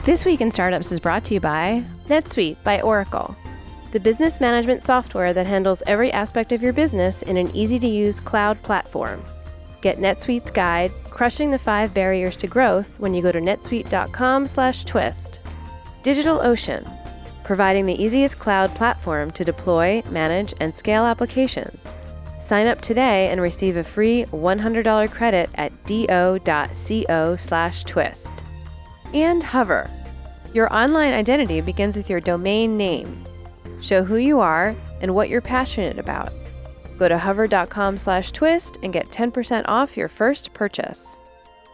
This Week in Startups is brought to you by NetSuite by Oracle, the business management software that handles every aspect of your business in an easy-to-use cloud platform. Get NetSuite's guide, Crushing the 5 Barriers to Growth, when you go to netsuite.com/twist. DigitalOcean, providing the easiest cloud platform to deploy, manage, and scale applications. Sign up today and receive a free $100 credit at do.co/twist. And Hover. Your online identity begins with your domain name. Show who you are and what you're passionate about. Go to hover.com/twist and get 10% off your first purchase.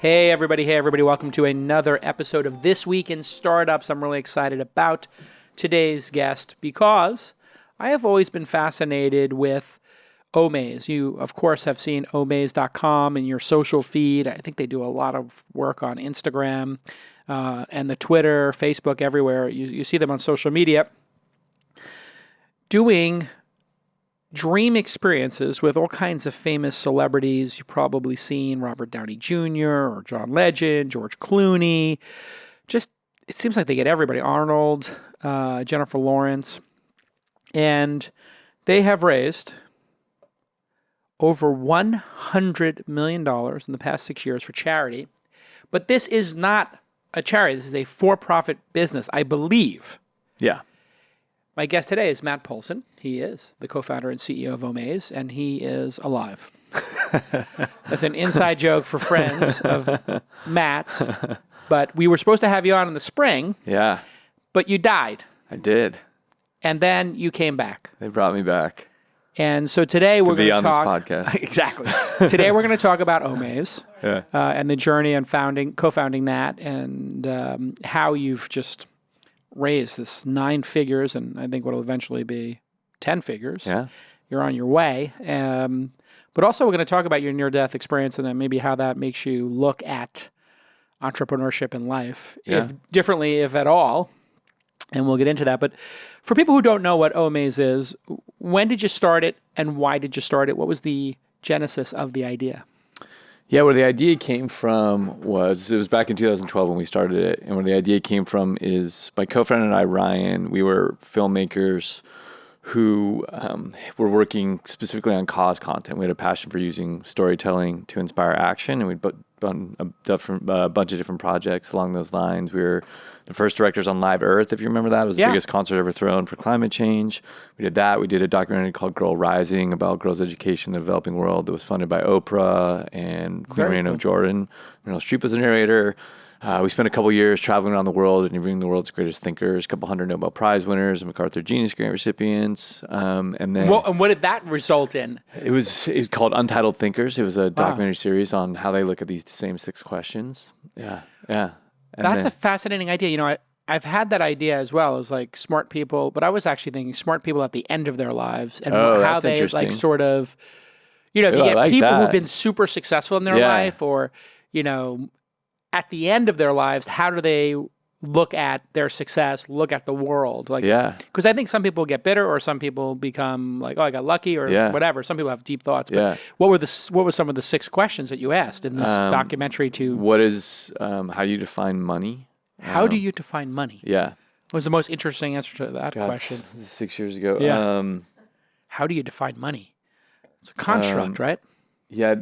Hey everybody, welcome to another episode of This Week in Startups. I'm really excited about today's guest because I have always been fascinated with Omaze. You, of course, have seen Omaze.com in your social feed. I think they do a lot of work on Instagram and the Twitter, Facebook, everywhere. You see them on social media doing dream experiences with all kinds of famous celebrities. You've probably seen Robert Downey Jr. or John Legend, George Clooney. Just, it seems like they get everybody. Arnold, Jennifer Lawrence. And they have raised over $100 million in the past 6 years for charity. But this is not a charity. This is a for-profit business, I believe. Yeah. My guest today is Matt Pohlson. He is the co-founder and CEO of Omaze, and he is alive. That's an inside joke for friends of Matt's. But we were supposed to have you on in the spring. Yeah. But you died. I did. And then you came back. They brought me back. And so today we're going to talk... To be on this podcast. Exactly. Today we're going to talk about Omaze and the journey on co-founding that, and how you've just raised this 9 figures, and I think what will eventually be 10 figures. Yeah. You're on your way. But also we're going to talk about your near-death experience and then maybe how that makes you look at entrepreneurship in life, if differently, if at all. And we'll get into that. But for people who don't know what Omaze is, when did you start it and why did you start it? What was the genesis of the idea? Yeah, where the idea came from was, it was back in 2012 when we started it. And where the idea came from is my co-founder and I, Ryan, we were filmmakers who were working specifically on cause content. We had a passion for using storytelling to inspire action. And we'd done a bunch of different projects along those lines. We were the first directors on Live Earth, if you remember that. It was the biggest concert ever thrown for climate change. We did that. We did a documentary called Girl Rising about girls' education in the developing world that was funded by Oprah and Queen Reno Jordan. Meryl Streep was the narrator. We spent a couple years traveling around the world interviewing the world's greatest thinkers, a couple hundred Nobel Prize winners, MacArthur Genius Grant recipients. And then, and what did that result in? It was called Untitled Thinkers. It was a documentary series on how they look at these same 6 questions. Yeah. And that's a fascinating idea. You know, I've had that idea as well as like smart people, but I was actually thinking smart people at the end of their lives and how they like sort of, you know, if you get people who've been super successful in their life or, you know, at the end of their lives, how do they look at their success, look at the world? Like, because I think some people get bitter or some people become like, oh, I got lucky or whatever. Some people have deep thoughts. But what were some of the 6 questions that you asked in this documentary What is, how do you define money? How do you define money? Yeah. What was the most interesting answer to that question? This is 6 years ago. Yeah. How do you define money? It's a construct, right? Yeah.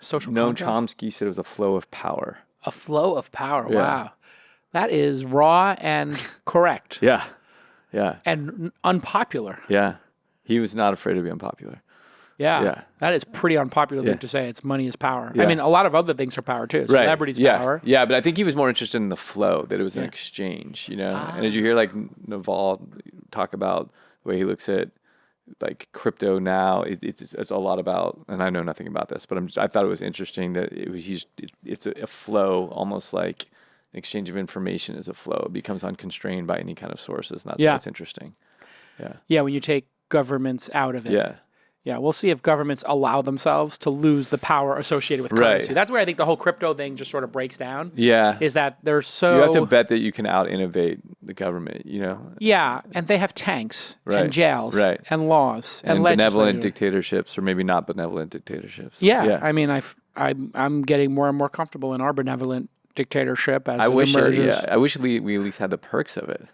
Social Noam contract? Chomsky said it was a flow of power. A flow of power. Yeah. Wow. That is raw and correct. Yeah. And unpopular. Yeah. He was not afraid to be unpopular. Yeah. That is pretty unpopular thing to say. It's money is power. Yeah. I mean, a lot of other things are power too. Celebrities power. Yeah, but I think he was more interested in the flow, that it was an exchange, you know? And as you hear like Naval talk about the way he looks at like crypto now, it's a lot about, and I know nothing about this, but I thought it was interesting that it's a flow, almost like an exchange of information is a flow. It becomes unconstrained by any kind of sources, and that's what's interesting. Yeah, when you take governments out of it. Yeah, we'll see if governments allow themselves to lose the power associated with currency. Right. That's where I think the whole crypto thing just sort of breaks down. Yeah. Is that they're so... You have to bet that you can out-innovate the government, you know? Yeah, and they have tanks and jails and laws and benevolent dictatorships, or maybe not benevolent dictatorships. Yeah. I mean, I'm getting more and more comfortable in our benevolent dictatorship as I it wish, emerges. I wish we at least had the perks of it.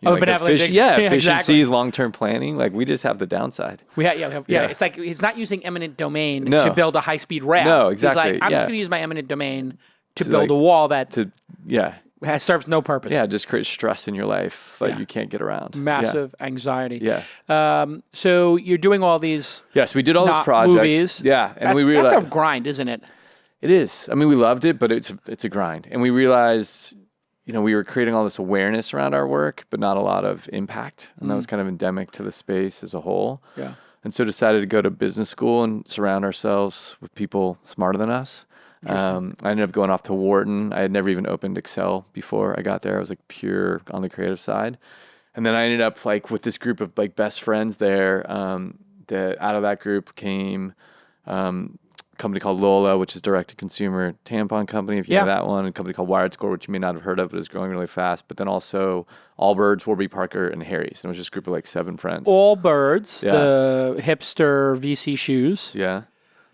Benevolent efficiencies, exactly. long-term planning. Like we just have the downside. It's like he's not using eminent domain to build a high-speed rail. No, exactly. He's like, I'm just going to use my eminent domain to build a wall that serves no purpose. Yeah, just create stress in your life that you can't get around. Massive anxiety. Yeah. So you're doing all these. Yes, we did all those projects. Movies. Yeah, and we realized that's a grind, isn't it? It is. I mean, we loved it, but it's a grind, and we realized, we were creating all this awareness around our work, but not a lot of impact, and that was kind of endemic to the space as a whole. Yeah. And so decided to go to business school and surround ourselves with people smarter than us. I ended up going off to Wharton. I had never even opened Excel before I got there. I was like pure on the creative side. And then I ended up like with this group of like best friends there, that out of that group came a company called Lola, which is direct-to-consumer tampon company, if you know that one, and a company called Wired Score, which you may not have heard of, but is growing really fast. But then also Allbirds, Warby Parker, and Harry's. And it was just a group of like 7 friends. Allbirds, the hipster VC shoes. Yeah.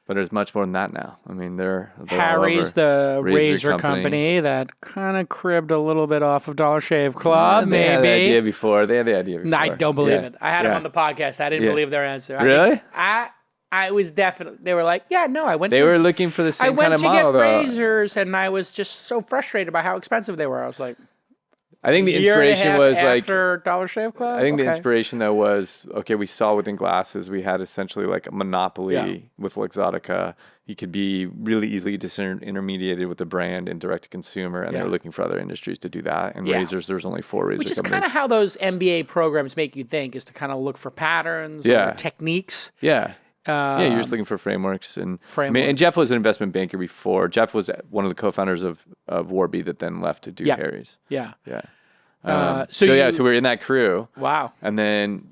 But there's much more than that now. I mean, they're Harry's, the razor company that kind of cribbed a little bit off of Dollar Shave Club, maybe. They had the idea before. No, I don't believe it. I had them on the podcast. I didn't believe their answer. Really? I was definitely, they were like, I went They were looking for the same kind of model. I went to get razors, and I was just so frustrated by how expensive they were. I was like, I think the inspiration was like after Dollar Shave Club. I think the inspiration though was we saw within glasses we had essentially like a monopoly with Luxottica. You could be really easily disintermediated with the brand and direct to consumer, and they were looking for other industries to do that. And razors, there's only 4 razor companies. Which is kind of how those MBA programs make you think, is to kind of look for patterns or techniques. Yeah. You're just looking for frameworks. And Jeff was an investment banker before. Jeff was one of the co-founders of Warby that then left to do Harry's. Yeah. So we're in that crew. Wow. And then,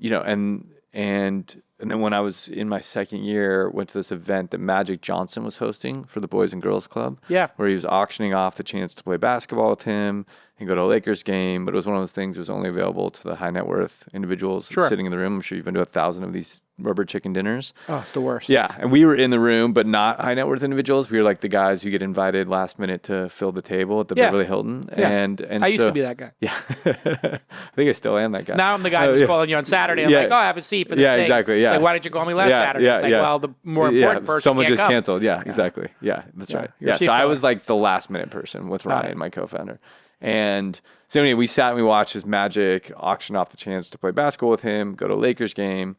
and then when I was in my second year, went to this event that Magic Johnson was hosting for the Boys and Girls Club. Yeah. Where he was auctioning off the chance to play basketball with him and go to a Lakers game. But it was one of those things that was only available to the high net worth individuals sitting in the room. I'm sure you've been to 1,000 of these rubber chicken dinners. Oh, it's the worst. Yeah. And we were in the room, but not high net worth individuals. We were like the guys who get invited last minute to fill the table at the Beverly Hilton. Yeah. And I used to be that guy. Yeah. I think I still am that guy. Now I'm the guy who's calling you on Saturday. I'm like, I have a seat for this thing. Yeah, exactly. Yeah. It's like, why didn't you call me last Saturday? It's like, well, the more important person someone can't just come. canceled. Yeah, exactly. Yeah, that's right. You're So I was like the last minute person with Ryan, my co-founder. And so anyway, we sat and we watched his Magic auction off the chance to play basketball with him, go to a Lakers game,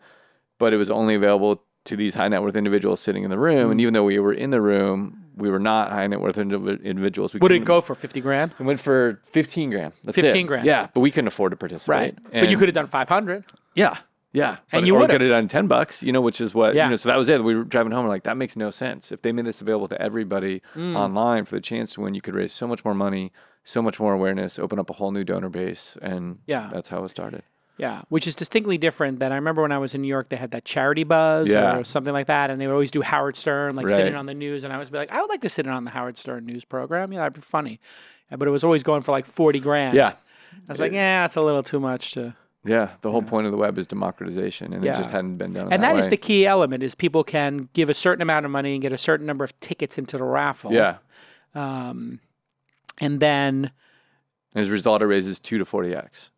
but it was only available to these high net worth individuals sitting in the room. And even though we were in the room, we were not high net worth individuals. What did it go for? 50 grand? It went for 15 grand. That's 15 grand. Yeah, but we couldn't afford to participate. Right. But you could have done 500. Yeah. Yeah. And you would have done $10, which is what, so that was it. We were driving home. We're like, that makes no sense. If they made this available to everybody online for the chance to win, you could raise so much more money, so much more awareness, open up a whole new donor base. And that's how it started. Yeah, which is distinctly different than I remember when I was in New York, they had that charity buzz or something like that. And they would always do Howard Stern, like sitting on the news. And I was like, I would like to sit in on the Howard Stern news program. Yeah, that'd be funny. But it was always going for like 40 grand. Yeah. I was like, that's a little too much to... Yeah, the whole point of the web is democratization, and it just hadn't been done. And that way. is the key element: is people can give a certain amount of money and get a certain number of tickets into the raffle. Yeah, and then as a result, it raises 2 to 40x.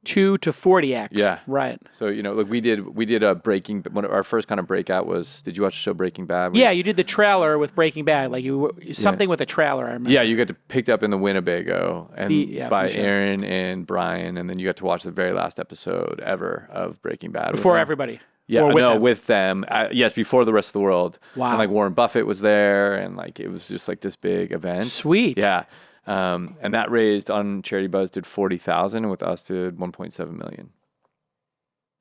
2 to 40x. Yeah, right. So like we did a Breaking. One of our first kind of breakout was. Did you watch the show Breaking Bad? Yeah, you did the trailer with Breaking Bad, like something with a trailer. I remember. Yeah, you got to picked up in the Winnebago and by Aaron and Brian, and then you got to watch the very last episode ever of Breaking Bad before everybody. Yeah, or with them. Yes, before the rest of the world. Wow. And like Warren Buffett was there, and like it was just like this big event. Sweet. Yeah. And that raised on Charity Buzz did 40,000, and with us did 1.7 million.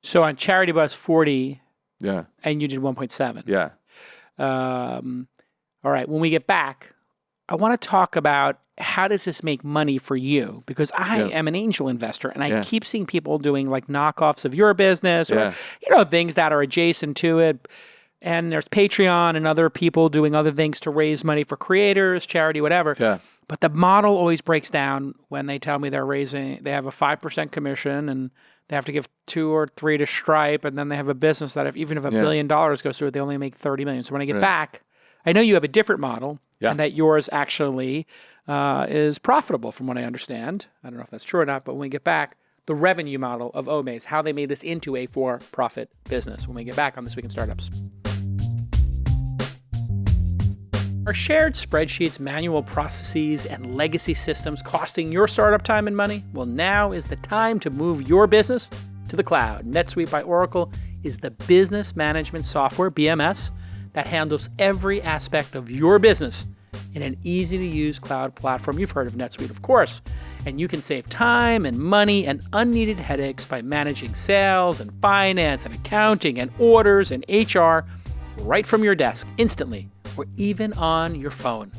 So on Charity Buzz 40, yeah, and you did 1.7. Yeah. All right. When we get back, I want to talk about how does this make money for you? Because I am an angel investor, and I keep seeing people doing like knockoffs of your business or things that are adjacent to it. And there's Patreon and other people doing other things to raise money for creators, charity, whatever. Yeah. But the model always breaks down when they tell me they have a 5% commission and they have to give 2 or 3 to Stripe, and then they have a business that even if $1 billion goes through it, they only make $30 million. So when I get back, I know you have a different model. and that yours actually is profitable from what I understand. I don't know if that's true or not, but when we get back, the revenue model of Omaze, how they made this into a for-profit business when we get back on This Week in Startups. Are shared spreadsheets, manual processes, and legacy systems costing your startup time and money? Well, now is the time to move your business to the cloud. NetSuite by Oracle is the business management software, BMS, that handles every aspect of your business in an easy-to-use cloud platform. You've heard of NetSuite, of course. And you can save time and money and unneeded headaches by managing sales and finance and accounting and orders and HR right from your desk instantly, or even on your phone.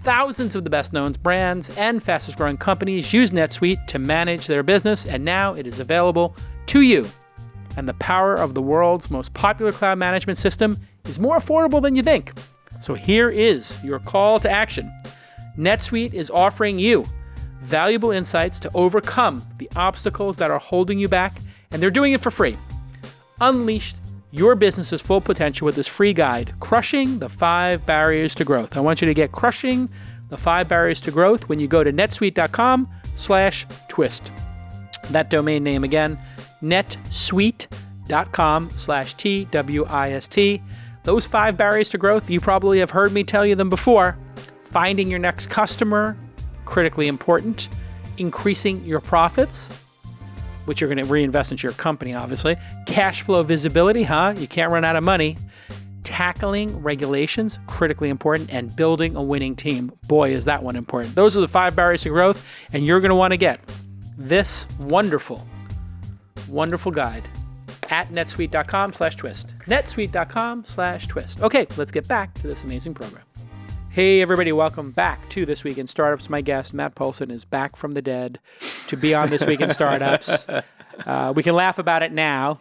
Thousands of the best-known brands and fastest-growing companies use NetSuite to manage their business, and now it is available to you. And the power of the world's most popular cloud management system is more affordable than you think. So here is your call to action. NetSuite is offering you valuable insights to overcome the obstacles that are holding you back, and they're doing it for free. Unleash your business's full potential with this free guide, Crushing the 5 Barriers to Growth. I want you to get Crushing the 5 Barriers to Growth when you go to netsuite.com/twist. That domain name again, netsuite.com/TWIST. Those 5 barriers to growth, you probably have heard me tell you them before. Finding your next customer, critically important. Increasing your profits, which you're going to reinvest into your company, obviously. Cash flow visibility, you can't run out of money. Tackling regulations, critically important. And building a winning team. Boy, is that one important. Those are the 5 barriers to growth, and you're going to want to get this wonderful guide at netsuite.com/twist. netsuite.com/twist. Okay, let's get back to this amazing program. Hey, everybody, welcome back to This Week in Startups. My guest, Matt Pohlson, is back from the dead to be on This Week in Startups. We can laugh about it now,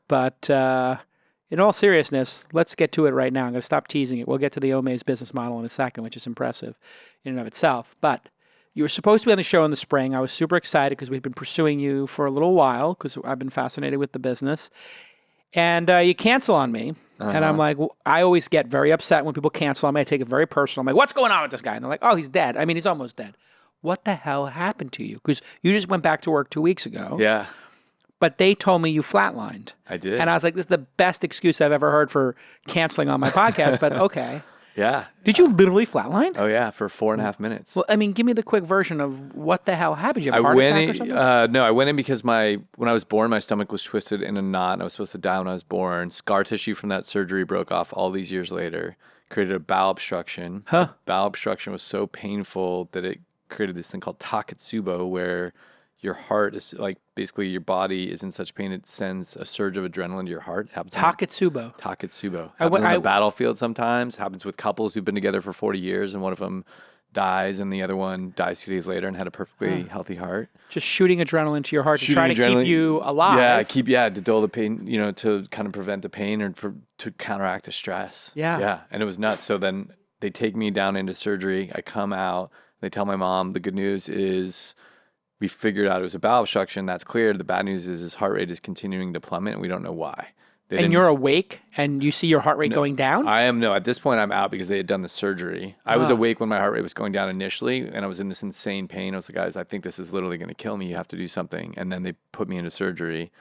but in all seriousness, let's get to it right now. I'm going to stop teasing it. We'll get to the Omaze business model in a second, which is impressive in and of itself. But you were supposed to be on the show in the spring. I was super excited because we've been pursuing you for a little while because I've been fascinated with the business. And you cancel on me. And I'm like, I always get very upset when people cancel on me. I take it very personal. I'm like, what's going on with this guy? And they're like, oh, he's dead. I mean, he's almost dead. What the hell happened to you? Because you just went back to work 2 weeks ago. Yeah. But they told me you flatlined. I did. And I was like, this is the best excuse I've ever heard for canceling on my podcast, but okay. Yeah. Did you literally flatline? Oh, yeah, for 4.5 minutes. Well, I mean, give me the quick version of what the hell happened. Did you have a heart attack or something? No, I went in because when I was born, my stomach was twisted in a knot, and I was supposed to die when I was born. Scar tissue from that surgery broke off all these years later, created a bowel obstruction. Huh. Bowel obstruction was so painful that it created this thing called takotsubo, where your heart is like basically your body is in such pain it sends a surge of adrenaline to your heart. Takotsubo. Takotsubo. Happens on the battlefield sometimes. Happens with couples who've been together for 40 years and one of them dies and the other one dies 2 days later and had a perfectly healthy heart. Just shooting adrenaline to your heart to try to keep you alive. Yeah, to dull the pain, to kind of prevent the pain or to counteract the stress. Yeah, and it was nuts. So then they take me down into surgery. I come out. They tell my mom the good news is we figured out it was a bowel obstruction. That's cleared. The bad news is his heart rate is continuing to plummet, and we don't know why. And you're awake, and you see your heart rate going down? I am. No, at this point, I'm out because they had done the surgery. I was awake when my heart rate was going down initially, and I was in this insane pain. I was like, guys, I think this is literally going to kill me. You have to do something. And then they put me into surgery.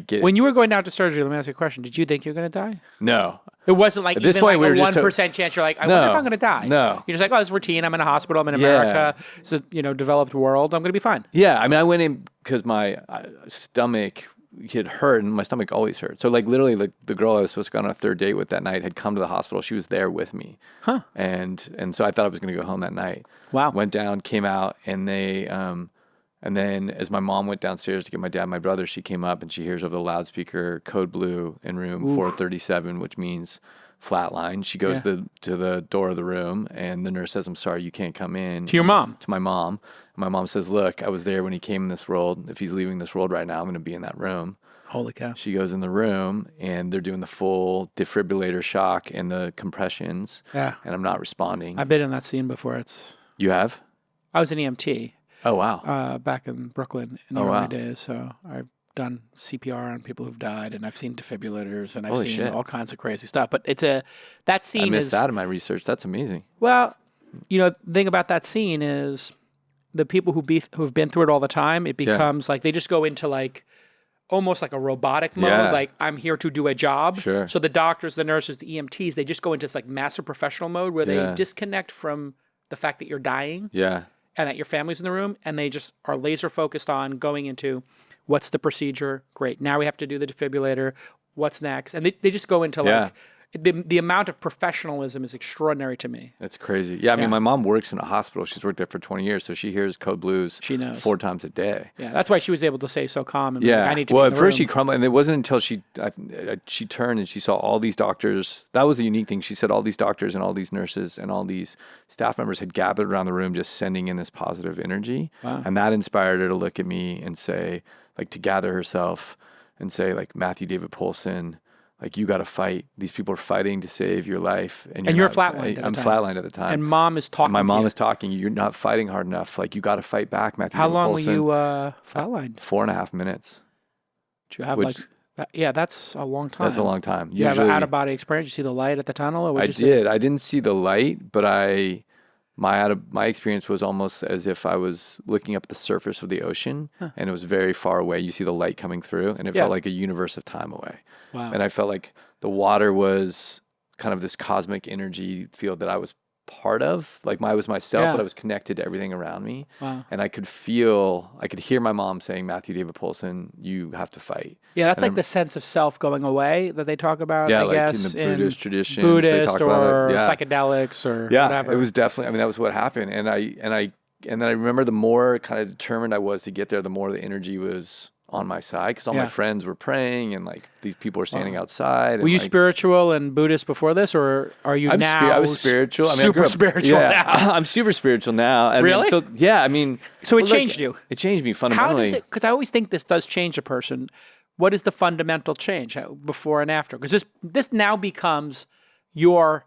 When you were going down to surgery, let me ask you a question. Did you think you were going to die? No. It wasn't like at this even point, like we were a 1% chance you're like, I wonder if I'm going to die. No. You're just like, oh, it's routine. I'm in a hospital. I'm in America. It's a developed world. I'm going to be fine. Yeah. I mean, I went in because my stomach had hurt, and my stomach always hurt. So like literally like the girl I was supposed to go on a third date with that night had come to the hospital. She was there with me. Huh. And so I thought I was going to go home that night. Wow. Went down, came out, and they and then as my mom went downstairs to get my dad and my brother, she came up and she hears over the loudspeaker code blue in room 437, which means flatline. She goes to the door of the room and the nurse says, I'm sorry, you can't come in. To your mom? To my mom. My mom says, look, I was there when he came in this world. If he's leaving this world right now, I'm going to be in that room. Holy cow. She goes in the room and they're doing the full defibrillator shock and the compressions. Yeah. And I'm not responding. I've been in that scene before. You have? I was an EMT. Oh, wow. Back in Brooklyn in the early days. So I done CPR on people who've died, and I've seen defibrillators, and I've Holy seen shit. all kinds of crazy stuff. But that scene I missed is that in my research. That's amazing. well, the thing about that scene is the people who've been through it all the time. It becomes like they just go into like almost like a robotic mode. Yeah. Like I'm here to do a job. Sure. So the doctors, the nurses, the EMTs, they just go into this like master professional mode where they disconnect from the fact that you're dying. Yeah. And that your family's in the room, and they just are laser focused on going into what's the procedure? Great. Now we have to do the defibrillator. What's next? And they just go into like the amount of professionalism is extraordinary to me. That's crazy. Yeah, I mean, my mom works in a hospital. She's worked there for 20 years, so she hears code blues. She knows 4 times a day. Yeah, that's why she was able to say so calm. And Yeah. like, I need to well, be at in the first room. she crumbled, and it wasn't until she turned and she saw all these doctors. That was the unique thing. She said all these doctors and all these nurses and all these staff members had gathered around the room, just sending in this positive energy, and that inspired her to look at me and say, like, to gather herself and say, like, Matthew David Pohlson. Like, you got to fight. These people are fighting to save your life. And you're not flatlined at the I'm time. flatlined at the time. And mom is talking My to mom you. is talking. You're not fighting hard enough. Like, you got to fight back, Matthew How David long Pohlson. were you flatlined? 4.5 minutes. Did you have that's a long time. That's a long time. You have an out-of-body experience? You see the light at the tunnel? Or I did. I didn't see the light, but my experience was almost as if I was looking up the surface of the ocean, and it was very far away. You see the light coming through, and it felt like a universe of time away. Wow. And I felt like the water was kind of this cosmic energy field that I was part of. Like, I was myself, but I was connected to everything around me. Wow. And I could hear my mom saying, Matthew David Pohlson, you have to fight. Yeah, that's like the sense of self going away that they talk about, I like guess. in the Buddhist tradition. Buddhist or psychedelics or whatever. It was definitely, I mean, that was what happened. And then I remember the more kind of determined I was to get there, the more the energy was on my side, because all my friends were praying, and like these people were standing outside. Were you spiritual and Buddhist before this, or are you now? I was spiritual. Super spiritual now. I'm super spiritual now. Really? I mean, so it changed you. It changed me fundamentally. How does it? Because I always think this does change a person. What is the fundamental change before and after? Because this now becomes your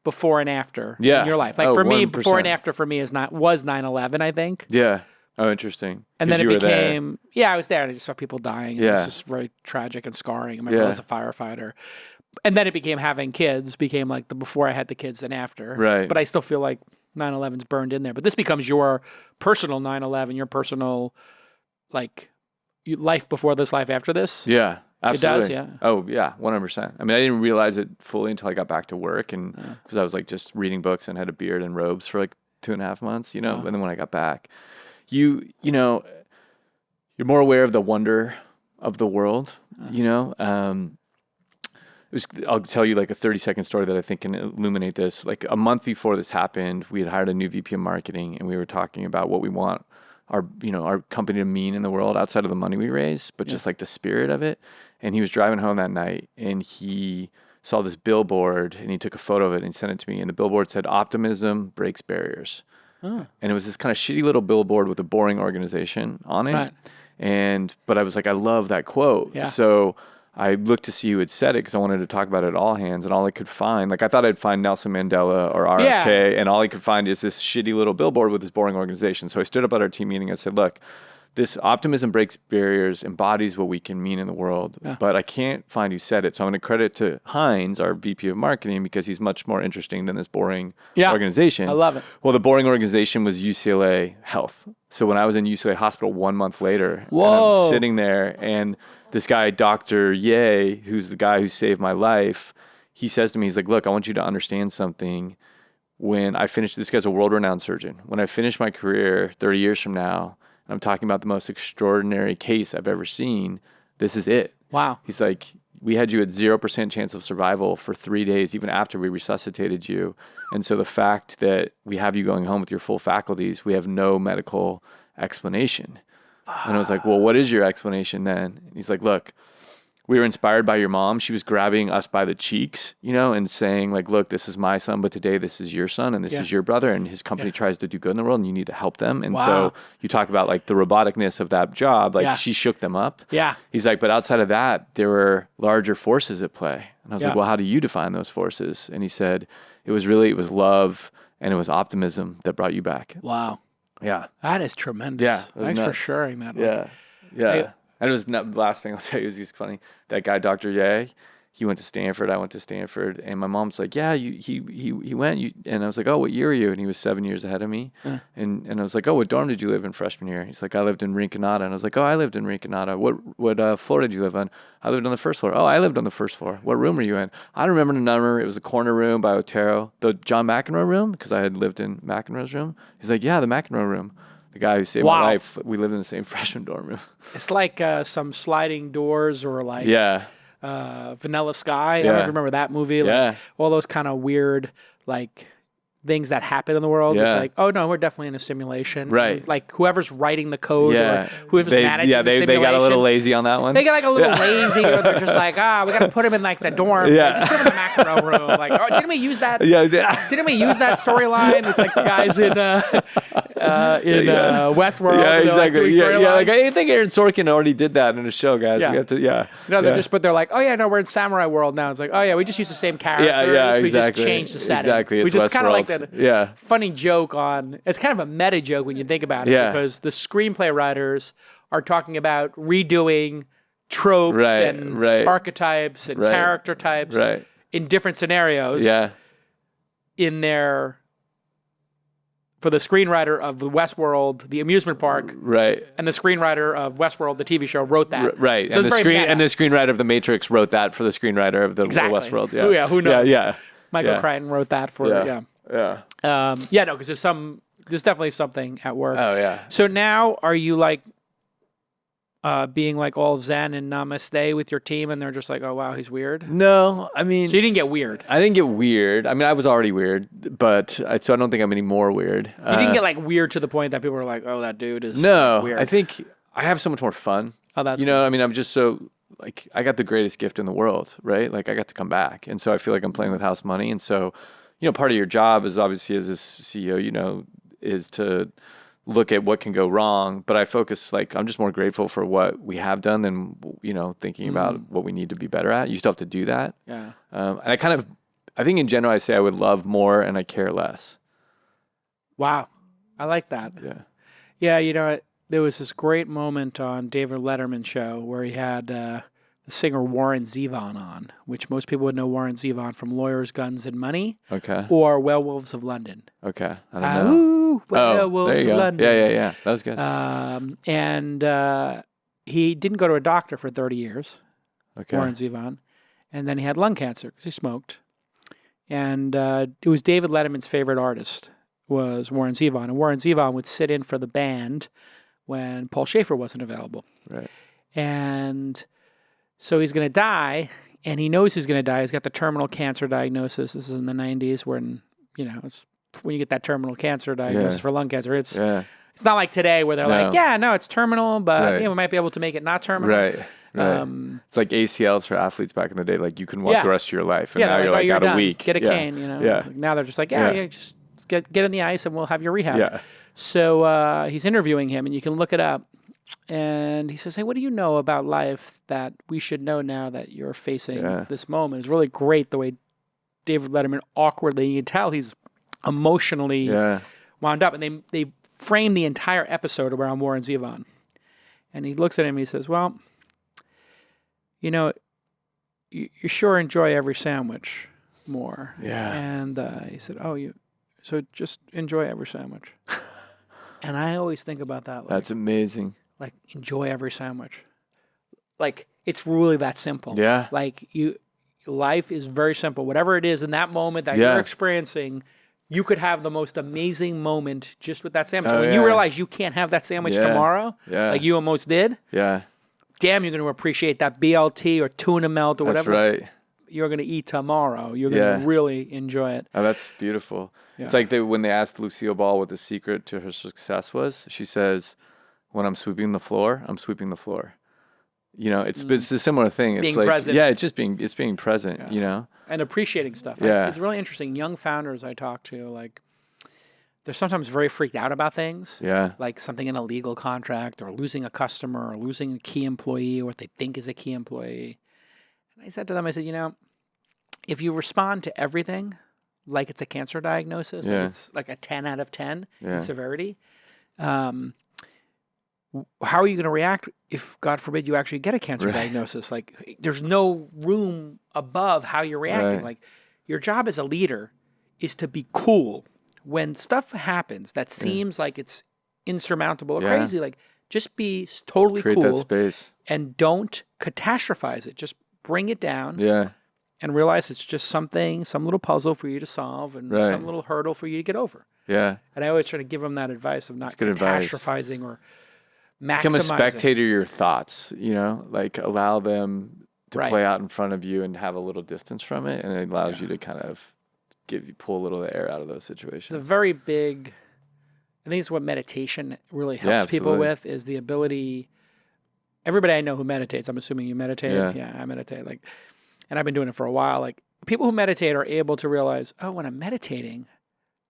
before and after in your life. Like for me, 100%. before and after for me was 9/11. I think. Yeah. Oh, interesting. And then it became, I was there, and I just saw people dying. And it was just very tragic and scarring. My brother was a firefighter. And then it became having kids, became like the before I had the kids and after. Right. But I still feel like 9/11's burned in there. But this becomes your personal 9/11, your personal, like, life before this, life after this. Yeah, absolutely. It does, yeah. Oh, yeah, 100%. I mean, I didn't realize it fully until I got back to work, and because I was like just reading books and had a beard and robes for like 2.5 months, and then when I got back, you're more aware of the wonder of the world, I'll tell you like a 30-second story that I think can illuminate this. Like a month before this happened, we had hired a new VP of marketing, and we were talking about what we want our company to mean in the world outside of the money we raise, but just like the spirit of it. And he was driving home that night, and he saw this billboard, and he took a photo of it and sent it to me. And the billboard said, "Optimism breaks barriers." And it was this kind of shitty little billboard with a boring organization on it. Right. But I was like, I love that quote. Yeah. So I looked to see who had said it, because I wanted to talk about it at all hands, and all I could find, like I thought I'd find Nelson Mandela or RFK, and all I could find is this shitty little billboard with this boring organization. So I stood up at our team meeting and said, look, this optimism breaks barriers, embodies what we can mean in the world, but I can't find who said it. So I'm going to credit to Heinz, our VP of marketing, because he's much more interesting than this boring organization. I love it. Well, the boring organization was UCLA Health. So when I was in UCLA Hospital 1 month later, and I'm sitting there, and this guy, Dr. Ye, who's the guy who saved my life, he says to me, he's like, look, I want you to understand something. When I finish, this guy's a world-renowned surgeon. When I finish my career 30 years from now, and I'm talking about the most extraordinary case I've ever seen, this is it. Wow. He's like, we had you at 0% chance of survival for 3 days, even after we resuscitated you. And so the fact that we have you going home with your full faculties, we have no medical explanation. And I was like, well, what is your explanation then? And he's like, look, we were inspired by your mom. She was grabbing us by the cheeks, and saying like, look, this is my son, but today this is your son, and this is your brother, and his company tries to do good in the world, and you need to help them. And so you talk about like the roboticness of that job, like she shook them up. Yeah. He's like, but outside of that, there were larger forces at play. And I was like, well, how do you define those forces? And he said, it was love and it was optimism that brought you back. Wow. Yeah. That is tremendous. Yeah. Thanks for sharing that. Yeah. Yeah. And it was the last thing I'll tell you is he's funny. That guy, Dr. Ye, he went to Stanford. I went to Stanford, and my mom's like, "Yeah, he went." And I was like, "Oh, what year are you?" And he was 7 years ahead of me. And I was like, "Oh, what dorm did you live in freshman year?" He's like, "I lived in Rinconada." And I was like, "Oh, I lived in Rinconada. What floor did you live on?" "I lived on the first floor." "Oh, I lived on the first floor. What room were you in?" I don't remember the number. It was a corner room by Otero, the John McEnroe room, because I had lived in McEnroe's room. He's like, "Yeah, the McEnroe room." The guy who saved my life. We lived in the same freshman dorm room. It's like some sliding doors or like Vanilla Sky. I don't know if you remember that movie. Like, all those kind of weird like things that happen in the world. It's like, oh no, we're definitely in a simulation. Right. And, like whoever's writing the code or whoever's managing the simulation. They got a little lazy on that one. They got like a little lazy, or they're just like, we got to put him in like the dorms. Yeah. Like, just put him in the McEnroe room. Like, oh, didn't we use that? Didn't we use that storyline? It's like the guys in Westworld. Yeah, exactly. Like, like I think Aaron Sorkin already did that in his show, guys. Yeah. We have to, No, they're like, oh yeah, no, we're in Samurai World now. It's like, oh yeah, we just use the same characters. Yeah, We exactly. just changed the setting. Exactly. We It's just kind of like Westworld. that funny joke on. It's kind of a meta joke when you think about it, because the screenplay writers are talking about redoing tropes and archetypes and character types in different scenarios. In their. For the screenwriter of the Westworld, the amusement park, and the screenwriter of Westworld, the TV show, wrote that. So and the screenwriter of The Matrix wrote that for the screenwriter of the Westworld. Who knows? Michael Yeah. Crichton wrote that for because there's definitely something at work. Oh yeah. So now, are you like being like all zen and namaste with your team, and they're just like, oh wow, he's weird? No, I mean, so you didn't get weird. I didn't get weird. I mean, I was already weird, so I don't think I'm any more weird. You didn't get like weird to the point that people were like, oh, that dude is weird. I think I have so much more fun. Oh, that's cool. I mean, I'm just so like, I got the greatest gift in the world, right? Like I got to come back, and so I feel like I'm playing with house money, and so part of your job is obviously as a CEO, is to look at what can go wrong, but I focus, like, I'm just more grateful for what we have done than, thinking about what we need to be better at. You still have to do that. Yeah. And I think in general, I say I would love more and I care less. Wow. I like that. Yeah. Yeah. There was this great moment on David Letterman's show where he had the singer Warren Zevon on, which most people would know Warren Zevon from Lawyers, Guns, and Money. Okay. Or Werewolves of London. Okay. I don't know. Werewolves of London. Yeah. That was good. And he didn't go to a doctor for 30 years, Warren Zevon. And then he had lung cancer because he smoked. And it was David Letterman's favorite artist was Warren Zevon. And Warren Zevon would sit in for the band when Paul Schaefer wasn't available. Right. And so he's going to die, and he knows he's going to die. He's got the terminal cancer diagnosis. This is in the 90s when, it's when you get that terminal cancer diagnosis for lung cancer. It's not like today where they're like, it's terminal, but we might be able to make it not terminal. Right. It's like ACLs for athletes back in the day. Like you can walk the rest of your life, and now you're like out done. a week. Get a cane, Like now they're just like, just get in the ice and we'll have your rehab. Yeah. So he's interviewing him, and you can look it up. And he says, hey, what do you know about life that we should know now that you're facing this moment? It's really great the way David Letterman awkwardly, you can tell he's emotionally wound up. And they frame the entire episode around Warren Zevon. And he looks at him and he says, well, you sure enjoy every sandwich more. Yeah. And he said, so just enjoy every sandwich. And I always think about that. Like, that's amazing. Like, enjoy every sandwich. Like, it's really that simple. Yeah. Like, life is very simple. Whatever it is in that moment that you're experiencing, you could have the most amazing moment just with that sandwich. When you realize you can't have that sandwich tomorrow, like you almost did, damn, you're going to appreciate that BLT or tuna melt or whatever you're going to eat tomorrow. You're going to really enjoy it. Oh, that's beautiful. Yeah. It's like when they asked Lucille Ball what the secret to her success was, she says, when I'm sweeping the floor, I'm sweeping the floor. It's a similar thing. It's being like, present. Yeah, it's being present, And appreciating stuff. Yeah. It's really interesting. Young founders I talk to, like, they're sometimes very freaked out about things. Yeah. Like something in a legal contract or losing a customer or losing a key employee or what they think is a key employee. And I said to them, if you respond to everything like it's a cancer diagnosis, like it's like a 10 out of 10 in severity, how are you going to react if, God forbid, you actually get a cancer diagnosis? Like, there's no room above how you're reacting. Like, your job as a leader is to be cool when stuff happens that seems like it's insurmountable or crazy. Like, just be totally Create cool. that space. And don't catastrophize it. Just bring it down. Yeah. And realize it's just some little puzzle for you to solve and some little hurdle for you to get over. Yeah. And I always try to give them that advice of not catastrophizing or maximizing. Become a spectator of your thoughts, like allow them to play out in front of you and have a little distance from it. And it allows you to kind of pull a little of the air out of those situations. It's a very big, I think it's what meditation really helps people with, is the ability. Everybody I know who meditates, I'm assuming you meditate. Yeah, I meditate. And I've been doing it for a while. Like, people who meditate are able to realize, oh, when I'm meditating,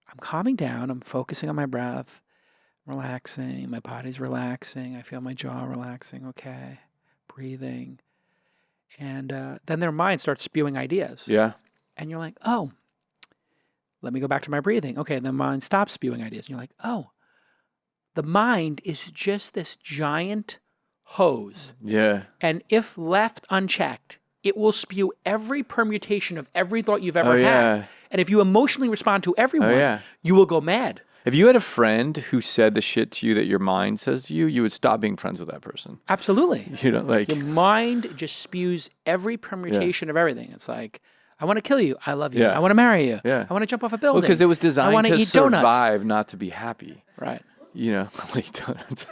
I'm calming down, I'm focusing on my breath, relaxing, my body's relaxing, I feel my jaw relaxing, okay, breathing. And then their mind starts spewing ideas. Yeah. And you're like, oh, let me go back to my breathing. Okay, the mind stops spewing ideas. And you're like, oh, the mind is just this giant hose. Yeah. And if left unchecked, it will spew every permutation of every thought you've ever had. And if you emotionally respond to everyone, you will go mad. If you had a friend who said the shit to you that your mind says to you, you would stop being friends with that person. Absolutely. Your mind just spews every permutation of everything. It's like, I want to kill you. I love you. I want to marry you. I want to jump off a building. Well, because it was designed to survive, donuts. not to be happy. Right. I want to eat donuts.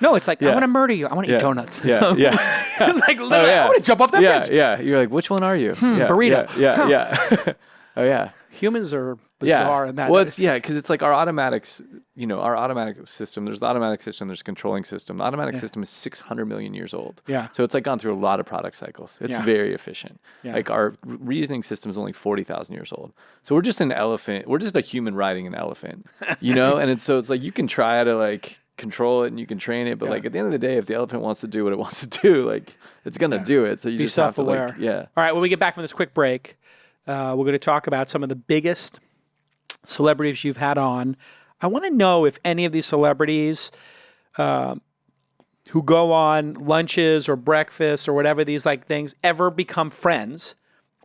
No, it's like, I want to murder you. I want to eat donuts. Yeah. It's like, literally, I want to jump off that bridge. Yeah. You're like, which one are you? Burrito. Yeah. Oh, yeah. Humans are bizarre in that. Well, because it's like our automatic system. There's the automatic system. There's the controlling system. The automatic system is 600 million years old. Yeah. So it's like gone through a lot of product cycles. It's very efficient. Yeah. Like our reasoning system is only 40,000 years old. So we're just an elephant. We're just a human riding an elephant, And it's like you can try to control it and you can train it, but at the end of the day, if the elephant wants to do what it wants to do, it's going to do it. So you be just self-aware. have to All right. When we get back from this quick break, we're going to talk about some of the biggest celebrities you've had on. I want to know if any of these celebrities who go on lunches or breakfasts or whatever these things ever become friends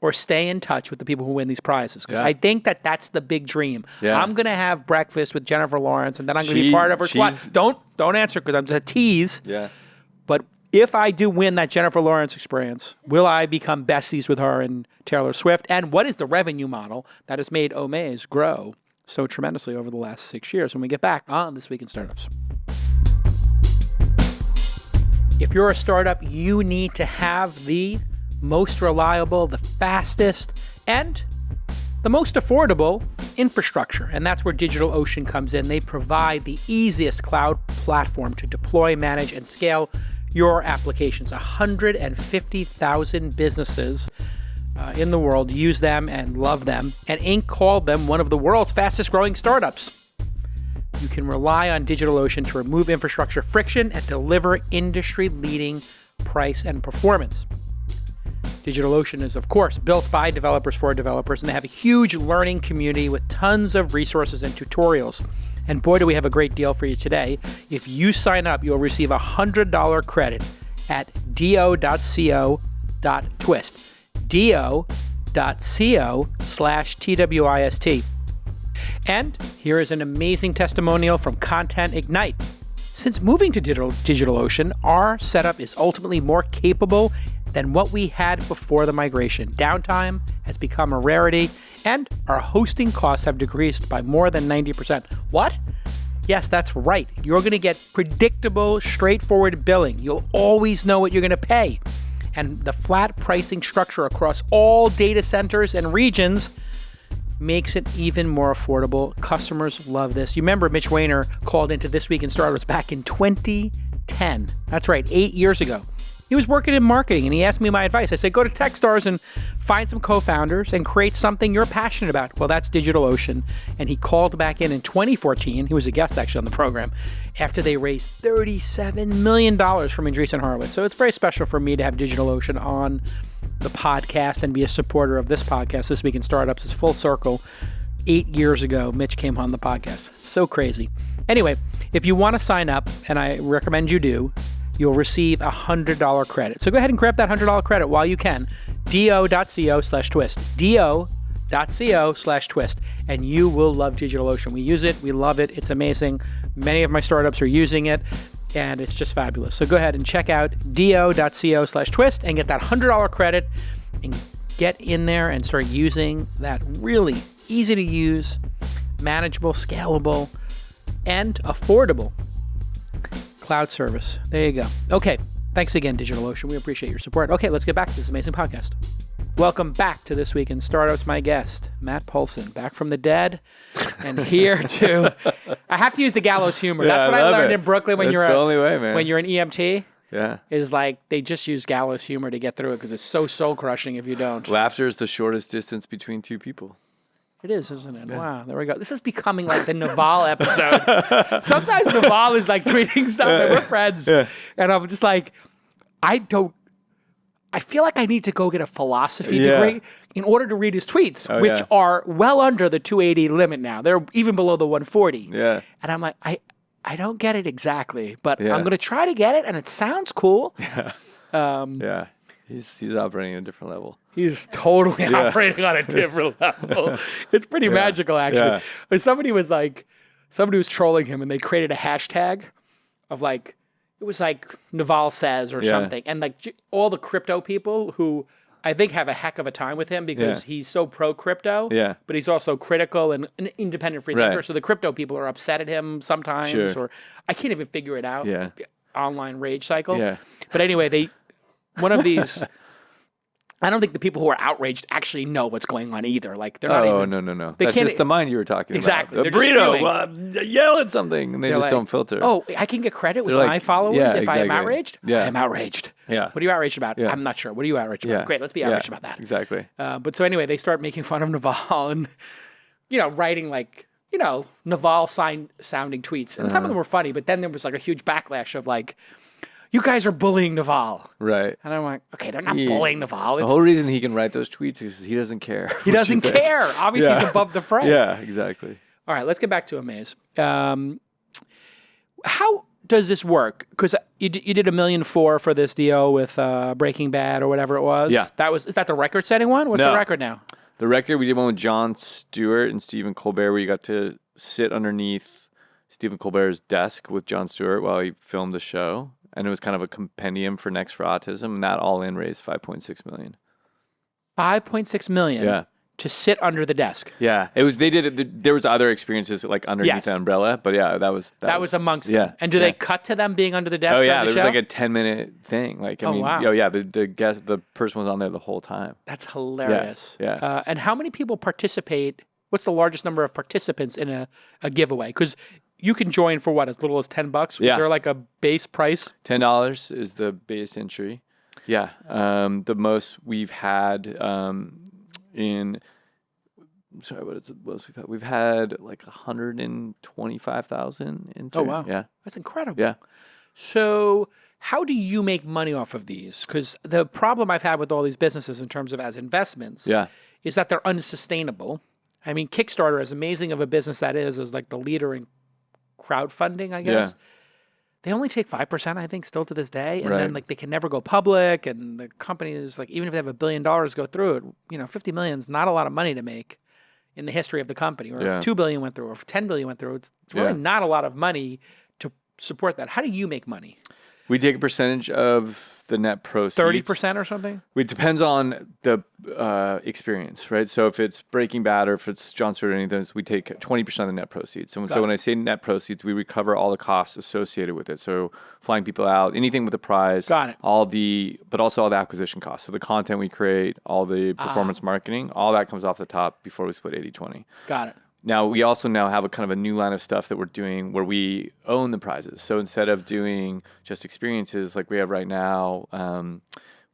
or stay in touch with the people who win these prizes. Because I think that's the big dream. Yeah. I'm going to have breakfast with Jennifer Lawrence and then I'm going to be part of her squad. Don't answer because I'm just a tease. Yeah. But if I do win that Jennifer Lawrence experience, will I become besties with her and Taylor Swift? And what is the revenue model that has made Omaze grow so tremendously over the last 6 years? When we get back on This Week in Startups. If you're a startup, you need to have the most reliable, the fastest, and the most affordable infrastructure. And that's where DigitalOcean comes in. They provide the easiest cloud platform to deploy, manage, and scale your applications. 150,000 businesses in the world use them and love them, and Inc. called them one of the world's fastest growing startups. You can rely on DigitalOcean to remove infrastructure friction and deliver industry-leading price and performance. DigitalOcean is, of course, built by developers for developers, and they have a huge learning community with tons of resources and tutorials. And boy, do we have a great deal for you today. If you sign up, you'll receive a $100 credit at do.co.twist. do.co/TWIST. And here is an amazing testimonial from Content Ignite. Since moving to DigitalOcean, our setup is ultimately more capable than what we had before the migration. Downtime has become a rarity, and our hosting costs have decreased by more than 90%. What? Yes, that's right. You're going to get predictable, straightforward billing. You'll always know what you're going to pay. And the flat pricing structure across all data centers and regions makes it even more affordable. Customers love this. You remember Mitch Weiner called into This Week in Startups back in 2010. That's right, 8 years ago. He was working in marketing, and he asked me my advice. I said, go to Techstars and find some co-founders and create something you're passionate about. Well, that's DigitalOcean. And he called back in 2014. He was a guest, actually, on the program, after they raised $37 million from Andreessen Horowitz. So it's very special for me to have DigitalOcean on the podcast and be a supporter of this podcast, This Week in Startups. It's full circle. 8 years ago, Mitch came on the podcast. So crazy. Anyway, If you want to sign up, and I recommend you do, you'll receive a $100 credit. So go ahead and grab that $100 credit while you can. do.co/twist. do.co/twist. And you will love DigitalOcean. We use it. We love it. It's amazing. Many of my startups are using it, and it's just fabulous. So go ahead and check out do.co/twist and get that $100 credit and get in there and start using that really easy to use, manageable, scalable, and affordable cloud service. There you go. Okay. Thanks again, DigitalOcean. We appreciate your support. Okay, let's get back to this amazing podcast. Welcome back to This Week in Startups. My guest, Matt Pohlson, back from the dead, and here to. I have to use the gallows humor. That's what I learned in Brooklyn when you're the only way, man. When you're an EMT. Yeah. Is like they just use gallows humor to get through it because it's so soul crushing if you don't. Laughter is the shortest distance between two people. It is, isn't it? Yeah. Wow, there we go. This is becoming like the Naval episode. Sometimes Naval is like tweeting stuff and we're friends. Yeah. And I'm just like, I feel like I need to go get a philosophy degree in order to read his tweets, which are well under the 280 limit now. They're even below the 140. Yeah. And I'm like, I don't get it exactly, but I'm going to try to get it, and it sounds cool. Yeah. He's operating at a different level. He's totally operating on a different level. It's pretty magical, actually. Yeah. Somebody was trolling him, and they created a hashtag of like, it was like Naval says or something. And like all the crypto people who I think have a heck of a time with him because he's so pro crypto, but he's also critical and an independent free thinker. So the crypto people are upset at him sometimes, or I can't even figure it out. Yeah. The online rage cycle. Yeah. But anyway, one of these, I don't think the people who are outraged actually know what's going on either. Like they're not even. No. That's just the mind you were talking exactly. about. Exactly. Burrito, yell at something, and they just don't filter. Oh, I can get credit with my followers if I am outraged? Yeah. I am outraged. Yeah. What are you outraged about? Yeah. I'm not sure. What are you outraged about? Great, let's be outraged about that. Exactly. But so anyway, they start making fun of Naval and, writing like, Naval sounding tweets. And some of them were funny, but then there was like a huge backlash of like, you guys are bullying Naval. Right. And I'm like, okay, they're not bullying Naval. The whole reason he can write those tweets is he doesn't care. He doesn't care. Obviously, he's above the fray. Yeah, exactly. All right, let's get back to Omaze. How does this work? Because you did $1.4 million for this deal with Breaking Bad or whatever it was. Yeah. Is that the record-setting one? What's the record now? The record, we did one with Jon Stewart and Stephen Colbert where you got to sit underneath Stephen Colbert's desk with Jon Stewart while he filmed the show. And it was kind of a compendium for Next for Autism, and that all in raised $5.6 million. $5.6 million to sit under the desk. Yeah, it was. They did it. There was other experiences like underneath the umbrella, but that was amongst them. And do they cut to them being under the desk? Oh yeah, there was like a 10-minute thing. Like the person was on there the whole time. That's hilarious. Yeah. And how many people participate? What's the largest number of participants in a giveaway? Because you can join for what, as little as $10? Is there like a base price? $10 is the base entry. Yeah. The most we've had what is the most we've had? We've had like 125,000 enter. Oh wow. Yeah. That's incredible. Yeah. So how do you make money off of these? Because the problem I've had with all these businesses in terms of as investments is that they're unsustainable. I mean, Kickstarter, as amazing of a business that is like the leader in crowdfunding, I guess. Yeah. They only take 5%, I think, still to this day. And then like they can never go public. And the company is like, even if they have $1 billion go through it, $50 million is not a lot of money to make in the history of the company. Or if $2 billion went through, or if $10 billion went through, it's really not a lot of money to support that. How do you make money? We take a percentage of the net proceeds. 30% or something? It depends on the experience, right? So if it's Breaking Bad or if it's Jon Stewart or anything, we take 20% of the net proceeds. So when I say net proceeds, we recover all the costs associated with it. So flying people out, anything with a prize. Got it. But also all the acquisition costs. So the content we create, all the performance marketing, all that comes off the top before we split 80-20. Got it. Now, we also have a kind of a new line of stuff that we're doing where we own the prizes. So instead of doing just experiences like we have right now,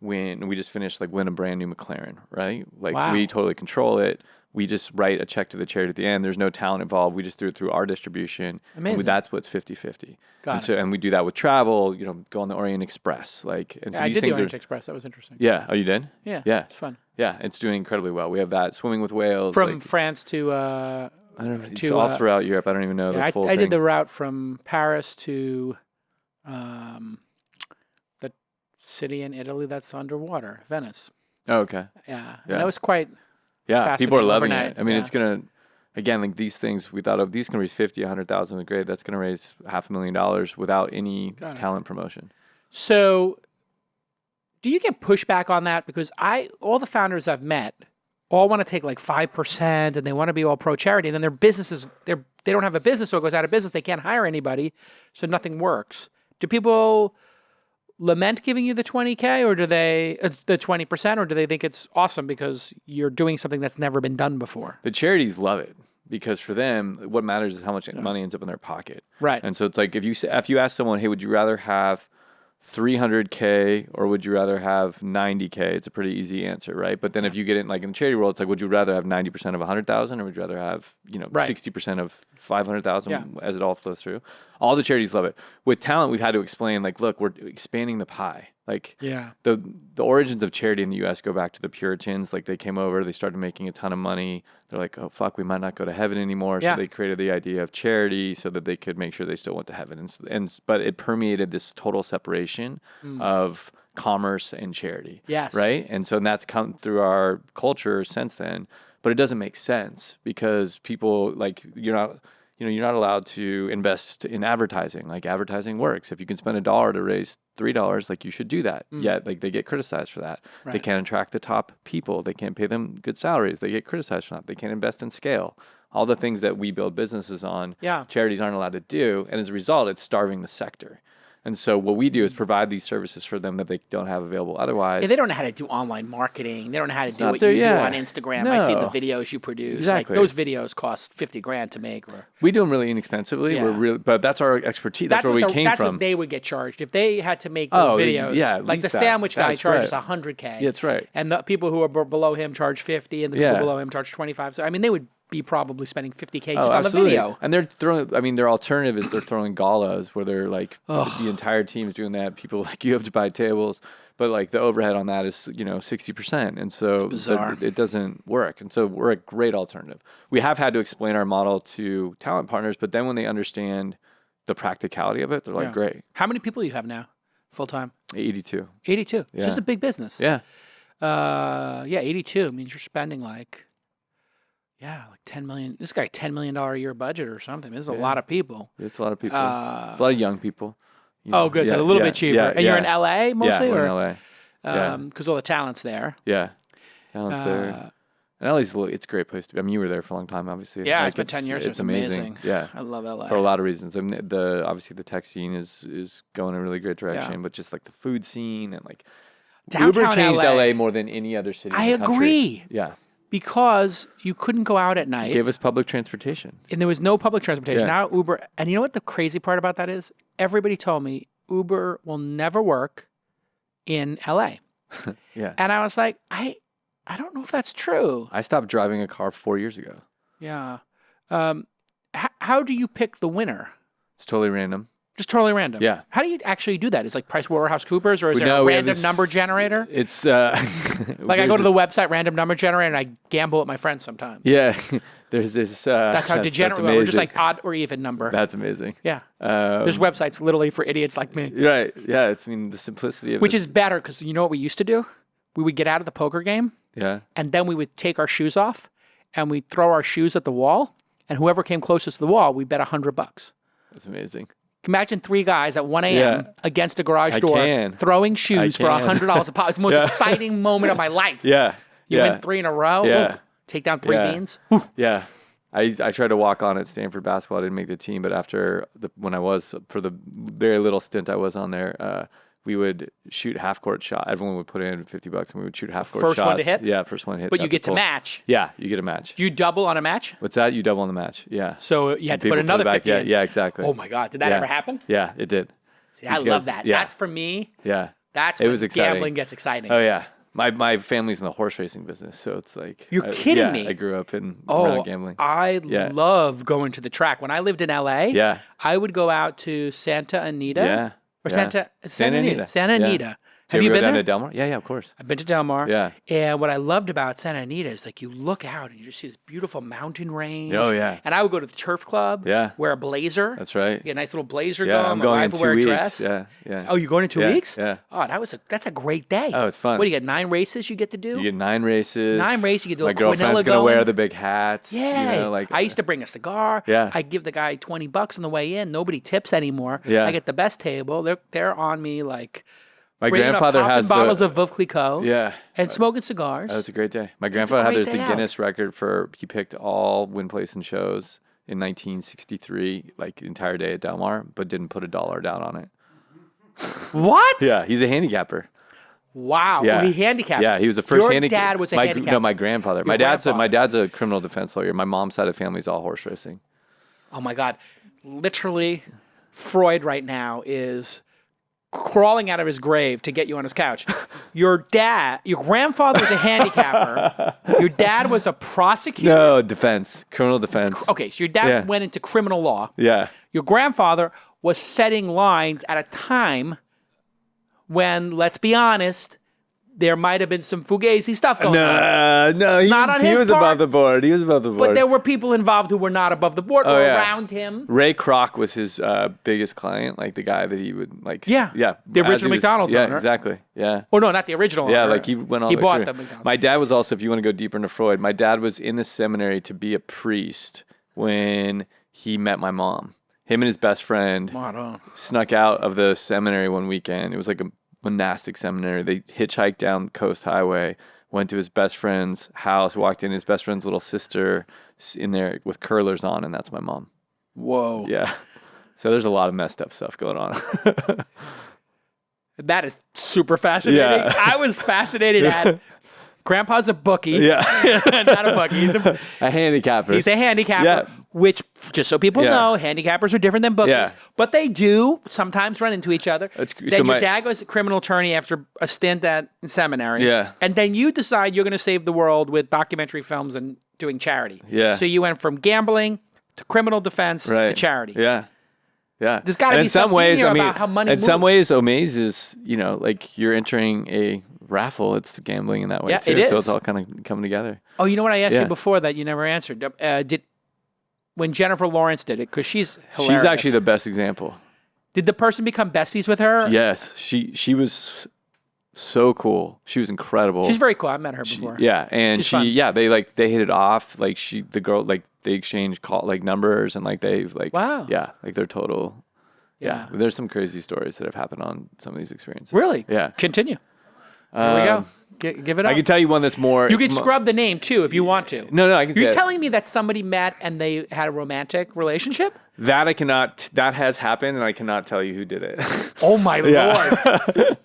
when we just finished like win a brand new McLaren, right? Like we totally control it. We just write a check to the charity at the end. There's no talent involved. We just do it through our distribution. Amazing. And that splits 50-50. And we do that with travel, go on the Orient Express. I did the Orient Express. That was interesting. Yeah. Oh, you did? Yeah. Yeah. It's fun. Yeah. It's doing incredibly well. We have that swimming with whales. From France to I don't know. It's all throughout Europe. I don't even know the full thing. I did the route from Paris to the city in Italy that's underwater, Venice. Oh, okay. Yeah. And that was quite people are loving overnight. it. I mean, it's going to, again, like these things, we thought of, these can raise 50, 100,000 with great. That's going to raise $500,000 without any talent promotion. So do you get pushback on that? Because all the founders I've met all want to take like 5% and they want to be all pro charity. And then their businesses, they don't have a business, so it goes out of business. They can't hire anybody, so nothing works. Do people lament giving you the 20K or do they, the 20%, or do they think it's awesome because you're doing something that's never been done before? The charities love it because for them, what matters is how much money ends up in their pocket. Right. And so it's like, if you ask someone, hey, would you rather have 300K or would you rather have 90K? It's a pretty easy answer, right? But then if you get in, like in the charity world, it's like, would you rather have 90% of 100,000 or would you rather have, 60% of 500,000 as it all flows through? All the charities love it. With talent, we've had to explain, like, look, we're expanding the pie. Like the origins of charity in the US go back to the Puritans. Like they came over, they started making a ton of money. They're like, oh fuck, we might not go to heaven anymore. So they created the idea of charity so that they could make sure they still went to heaven. But it permeated this total separation of commerce and charity. Yes. Right? And so that's come through our culture since then. But it doesn't make sense because people, like, you're not allowed to invest in advertising. Like advertising works. If you can spend $1 to raise $3, like you should do that. Yet, like they get criticized for that. Right. They can't attract the top people. They can't pay them good salaries. They get criticized for that. They can't invest in scale. All the things that we build businesses on, charities aren't allowed to do. And as a result, it's starving the sector. And so what we do is provide these services for them that they don't have available otherwise. Yeah, they don't know how to do online marketing. They don't know how to do what you do on Instagram. No. I see the videos you produce. Exactly. Like those videos cost $50,000 to make. We do them really inexpensively. Yeah. But that's our expertise. That's where we came from. That's what they would get charged if they had to make those videos. Yeah, like the sandwich guy charges $100K. Yeah, that's right. And the people who are below him charge $50, and the people below him charge $25. So I mean, they would be probably spending $50K just on the video. And they're throwing, I mean, their alternative is they're throwing galas where they're like, the entire team is doing that. People like, you have to buy tables. But like the overhead on that is, 60%. And so it doesn't work. And so we're a great alternative. We have had to explain our model to talent partners, but then when they understand the practicality of it, they're like, great. How many people do you have now, full time? 82. 82. Yeah. It's just a big business. Yeah. 82 means you're spending like 10 million. This guy, $10 million a year budget or something. This is a lot of people. It's a lot of people. It's a lot of young people. Good. So a little bit cheaper. And you're in LA mostly? Yeah, we're in LA. Because all the talent's there. Yeah. Talent's there. And LA's it's a great place to be. I mean, you were there for a long time, obviously. Yeah, I spent 10 years. It's amazing. Yeah. I love LA. For a lot of reasons. I mean, obviously the tech scene is going in a really great direction, but just like the food scene and like downtown Uber changed LA more than any other city in the country. I agree. Yeah. Because you couldn't go out at night. Gave us public transportation. And there was no public transportation. Now Uber, and you know what the crazy part about that is? Everybody told me Uber will never work in LA. Yeah. And I was like, I don't know if that's true. I stopped driving a car 4 years ago. Yeah. How do you pick the winner? It's totally random. Just totally random. Yeah. How do you actually do that? Is like PricewaterhouseCoopers, or is there a random number generator? It's like I go to the website, random number generator, and I gamble with my friends sometimes. Yeah. There's this. That's how degenerate. We're just like odd or even number. That's amazing. Yeah. There's websites literally for idiots like me. Right. Yeah. The simplicity of which is better because you know what we used to do? We would get out of the poker game. Yeah. And then we would take our shoes off, and we'd throw our shoes at the wall, and whoever came closest to the wall, we bet $100. That's amazing. Imagine 3 guys at 1 a.m. against a garage door throwing shoes for $100 a pop. It's the most exciting moment of my life. Yeah. You win 3 in a row. Yeah. Take down 3 beans. Yeah. I tried to walk on at Stanford basketball. I didn't make the team, but when I was, for the very little stint I was on there, we would shoot half-court shot. Everyone would put in $50 and we would shoot half-court shots. First one to hit? Yeah, first one to hit. But you get to match. Yeah, you get a match. Do you double on a match? What's that? You double on the match. Yeah. So you had to put another 50 in. Yeah, exactly. Oh my God. Did that ever happen? Yeah, it did. See, I love that. Yeah. That's for me. Yeah. That's when gambling gets exciting. Oh, yeah. My family's in the horse racing business, so it's like... You're kidding me. I grew up around gambling. I love going to the track. When I lived in LA, I would go out to Santa Anita. Yeah. Or Santa Anita. Have you been down there? to Del Mar? Yeah, of course. I've been to Del Mar. Yeah. And what I loved about Santa Anita is like you look out and you just see this beautiful mountain range. Oh, yeah. And I would go to the turf club. Yeah. Wear a blazer. That's right. Get a nice little blazer Yeah, going. I'm My going wife in would 2 wear a weeks. dress. Yeah. Oh, you're going in 2 weeks? Yeah. Oh, that's a great day. Oh, it's fun. What do you get? 9 races you get to do? You get 9 races. 9 races. You get to do My a girlfriend's going. to wear the big hats. Yeah. You know, like, I used to bring a cigar. Yeah. I give the guy $20 on the way in. Nobody tips anymore. Yeah. I get the best table. They're on me like my bringing grandfather up popping has bottles of Veuve Clicquot. Yeah. And smoking cigars. Oh, it's a great day. My a grandfather great had day the out. Guinness record he picked all win, place, and shows in 1963, like the entire day at Del Mar, but didn't put $1 down on it. What? Yeah, he's a handicapper. Wow. Yeah. Well, he handicapped. Yeah, he was the first Your handicapper. dad was a handicapper. No, my grandfather. My dad's a criminal defense lawyer. My mom's side of the family is all horse racing. Oh my God. Literally, Freud right now is crawling out of his grave to get you on his couch. Your grandfather was a handicapper. Your dad was a prosecutor. No, criminal defense. Okay, so your dad went into criminal law. Yeah. Your grandfather was setting lines at a time when, let's be honest, there might have been some fugazi stuff going on. No, he was above the board. He was above the board. But there were people involved who were not above the board or around him. Ray Kroc was his biggest client, like the guy that he would like. Yeah. The original McDonald's owner. Yeah, exactly. Yeah. Oh, no, not the original owner. Yeah, like he went all He the way bought through. the McDonald's. My dad was also, if you want to go deeper into Freud, my dad was in the seminary to be a priest when he met my mom. Him and his best friend snuck out of the seminary one weekend. It was like a monastic seminary. They hitchhiked down the Coast Highway, went to his best friend's house, walked in, his best friend's little sister in there with curlers on, and that's my mom. Whoa. Yeah. So there's a lot of messed up stuff going on. That is super fascinating. Yeah. I was fascinated at Grandpa's a bookie. Yeah. Not a bookie. He's a handicapper. He's a handicapper, Yeah. which, just so people know, handicappers are different than bookies. Yeah. But they do sometimes run into each other. Then your dad goes to criminal attorney after a stint at seminary. Yeah. And then you decide you're going to save the world with documentary films and doing charity. Yeah. So you went from gambling to criminal defense to charity. Yeah. Yeah. There's got to be something about how money moves. In some ways, Omaze is, like you're entering a raffle. It's gambling in that way, too. It is. So it's all kind of coming together. Oh, you know what I asked you before that you never answered? When Jennifer Lawrence did it, because she's hilarious. She's actually the best example. Did the person become besties with her? Yes. She was so cool. She was incredible. She's very cool. I met her before. And she's fun. they hit it off. Like the girl, like they exchanged numbers and like they've like, wow. Yeah. Like they're total. Yeah. There's some crazy stories that have happened on some of these experiences. Really? Yeah. Continue. Here we go. Give it up. I can tell you one that's more. You can scrub the name too if you want to. No, I can. You're telling me that somebody met and they had a romantic relationship? That I cannot. That has happened, and I cannot tell you who did it. Oh my Lord!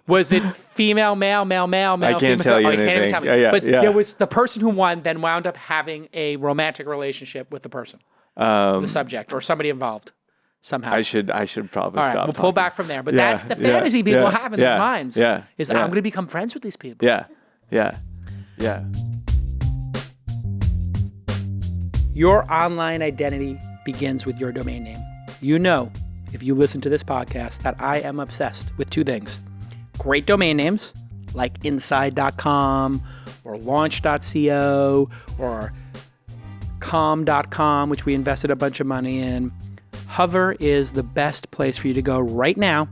Was it female, male, male? I can't tell you anything. But there was the person who won, then wound up having a romantic relationship with the person, the subject, or somebody involved. Somehow. I should probably All right, stop. We'll pull back from there. But that's the fantasy people have in their minds. I'm going to become friends with these people. Yeah. Your online identity begins with your domain name. You know, if you listen to this podcast, that I am obsessed with 2 things. Great domain names like inside.com or launch.co or com.com, which we invested a bunch of money in. Hover is the best place for you to go right now,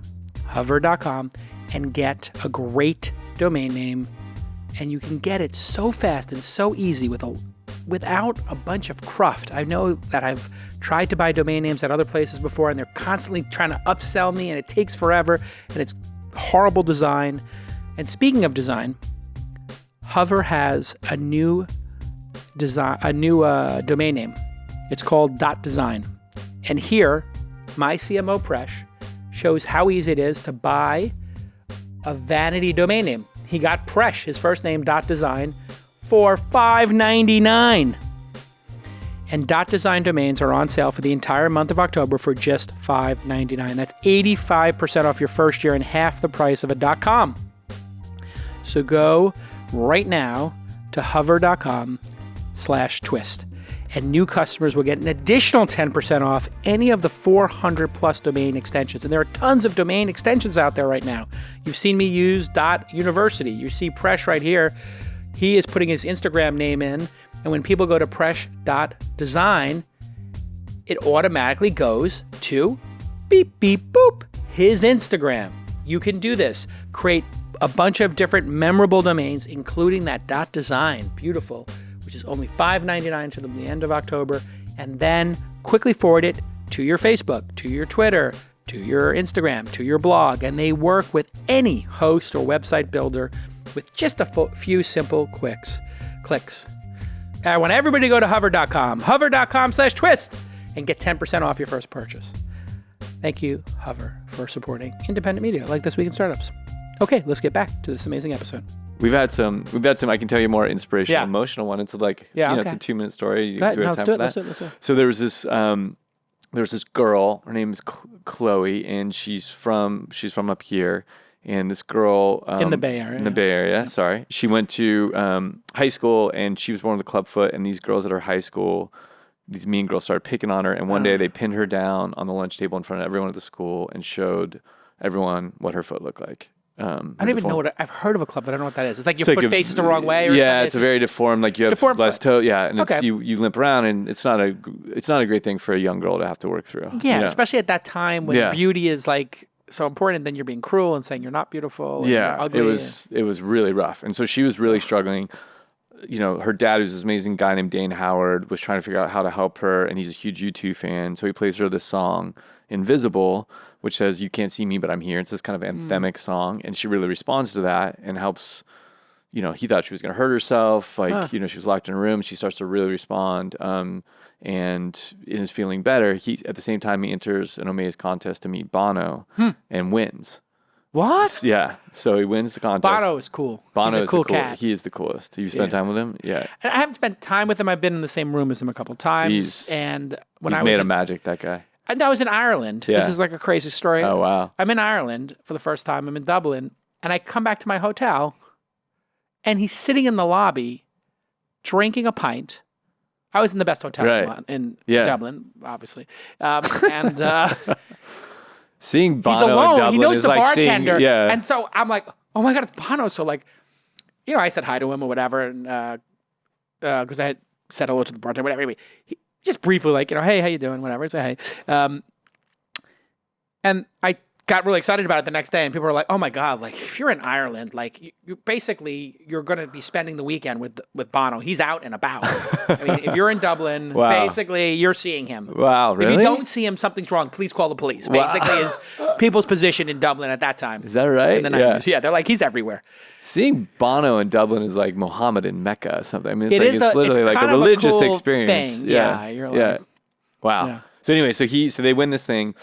hover.com, and get a great domain name. And you can get it so fast and so easy without a bunch of cruft. I know that I've tried to buy domain names at other places before, and they're constantly trying to upsell me, and it takes forever, and it's horrible design. And speaking of design, Hover has a new domain name. It's called .design. And here, my CMO Presh shows how easy it is to buy a vanity domain name. He got Presh, his first name, .design, for $5.99. And .design domains are on sale for the entire month of October for just $5.99. That's 85% off your first year and half the price of a .com. So go right now to hover.com/twist. and new customers will get an additional 10% off any of the 400 plus domain extensions. And there are tons of domain extensions out there right now. You've seen me use .university. You see Presh right here. He is putting his Instagram name in, and when people go to presh.design, it automatically goes to beep, beep, boop, his Instagram. You can do this. Create a bunch of different memorable domains, including that .design, beautiful, which is only $5.99 to the end of October, and then quickly forward it to your Facebook, to your Twitter, to your Instagram, to your blog, and they work with any host or website builder with just a few simple clicks. I want everybody to go to hover.com/twist, and get 10% off your first purchase. Thank you, Hover, for supporting independent media like This Week in Startups. Okay, let's get back to this amazing episode. We've had some, I can tell you more inspirational, emotional one. It's like, it's a 2-minute story. Go ahead. Let's do it. So there was this girl, her name is Chloe, and she's from up here. And this girl in the Bay Area. Sorry. She went to high school, and she was born with a clubfoot, and these girls at her high school, these mean girls started picking on her, and one day they pinned her down on the lunch table in front of everyone at the school and showed everyone what her foot looked like. I don't even know I've heard of a club, but I don't know what that is. It's like your foot faces the wrong way or something? Yeah, it's a very deformed, like you have less toe. Yeah, and it's, you limp around, and it's not a great thing for a young girl to have to work through. Yeah, especially at that time when beauty is like so important, then you're being cruel and saying you're not beautiful. And you're ugly. It was really rough. And so she was really struggling. You know, her dad, who's this amazing guy named Dane Howard, was trying to figure out how to help her, and he's a huge U2 fan. So he plays her this song, Invisible, which says, "You can't see me, but I'm here." It's this kind of anthemic song, and she really responds to that and helps. You know, he thought she was going to hurt herself. Like, you know, she was locked in a room. She starts to really respond, and is feeling better. At the same time, he enters an Omaze contest to meet Bono and wins. What? Yeah. So he wins the contest. Bono is cool. Bono He's a is cool cat. He is the coolest. Have you spent time with him? Yeah. And I haven't spent time with him. I've been in the same room as him a couple of times. He's made of magic, that guy. And I was in Ireland. Yeah. This is like a crazy story. Oh, wow. I'm in Ireland for the first time. I'm in Dublin. And I come back to my hotel, and he's sitting in the lobby drinking a pint. I was in the best hotel in Dublin, obviously. Seeing Bono he's alone. In Dublin he knows is the like bartender. seeing, And so I'm like, oh my God, it's Bono. So like, you know, I said hi to him or whatever. And because I had said hello to the bartender, whatever. Anyway, he just briefly like, you know, hey, how you doing? Whatever. Say hey. And I got really excited about it the next day, and people were like, "Oh my God! Like, if you're in Ireland, like, you're going to be spending the weekend with Bono. He's out and about. I mean, if you're in Dublin, basically, you're seeing him. Wow, really? If you don't see him, something's wrong. Please call the police. Basically, is people's position in Dublin at that time. Is that right? In the 90s. Yeah, they're like, he's everywhere. Seeing Bono in Dublin is like Muhammad in Mecca or something. I mean, it's literally like a religious cool experience. Thing. Yeah, you're like, wow. Yeah. So anyway, so they win this thing.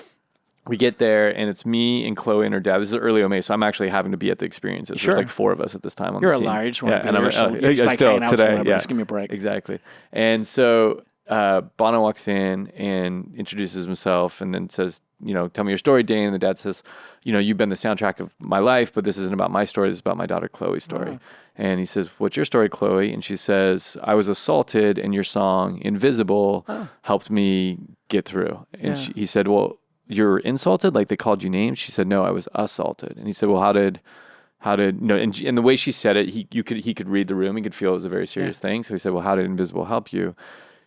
We get there, and it's me and Chloe and her dad. This is early Omaze, so I'm actually having to be at the experiences. Sure. There's like 4 of us at this time on the team. You're a large one. And I'm still today. Just give me a break. Exactly. And so Bono walks in and introduces himself, and then says, you know, "Tell me your story, Dane." And the dad says, "You know, you've been the soundtrack of my life, but this isn't about my story. This is about my daughter Chloe's story." Oh. And he says, "What's your story, Chloe?" And she says, "I was assaulted, and your song Invisible helped me get through." And he said, "Well, you're insulted? Like they called you names?" She said, "No, I was assaulted." And he said, "Well, how did you know?" And the way she said it, he could read the room. He could feel it was a very serious thing. So he said, "Well, how did Invisible help you?"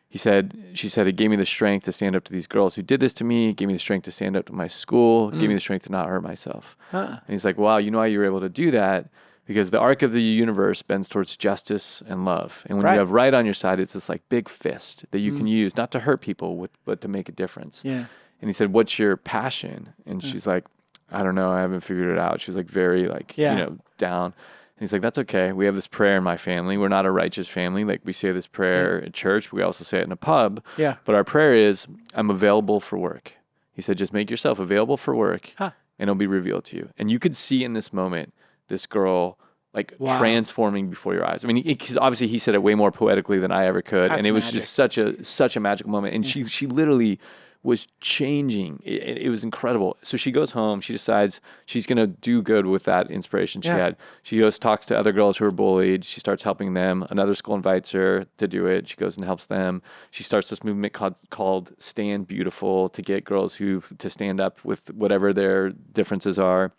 She said, "It gave me the strength to stand up to these girls who did this to me. It gave me the strength to stand up to my school. It gave me the strength to not hurt myself." And he's like, "Wow, you know how you were able to do that? Because the arc of the universe bends towards justice and love. And when you have right on your side, it's this like big fist that you can use not to hurt people but to make a difference." Yeah. And he said, "What's your passion?" And she's like, "I don't know. I haven't figured it out." She's like very like, you know, down. And he's like, "That's okay. We have this prayer in my family. We're not a righteous family. Like we say this prayer at church. We also say it in a pub. Yeah. But our prayer is, I'm available for work." He said, "Just make yourself available for work and it'll be revealed to you." And you could see in this moment, this girl like transforming before your eyes. I mean, because obviously he said it way more poetically than I ever could. And it was just such a magical moment. And she literally was changing. It was incredible. So she goes home. She decides she's going to do good with that inspiration she had. She goes, talks to other girls who are bullied. She starts helping them. Another school invites her to do it. She goes and helps them. She starts this movement called Stand Beautiful to get girls to stand up with whatever their differences are.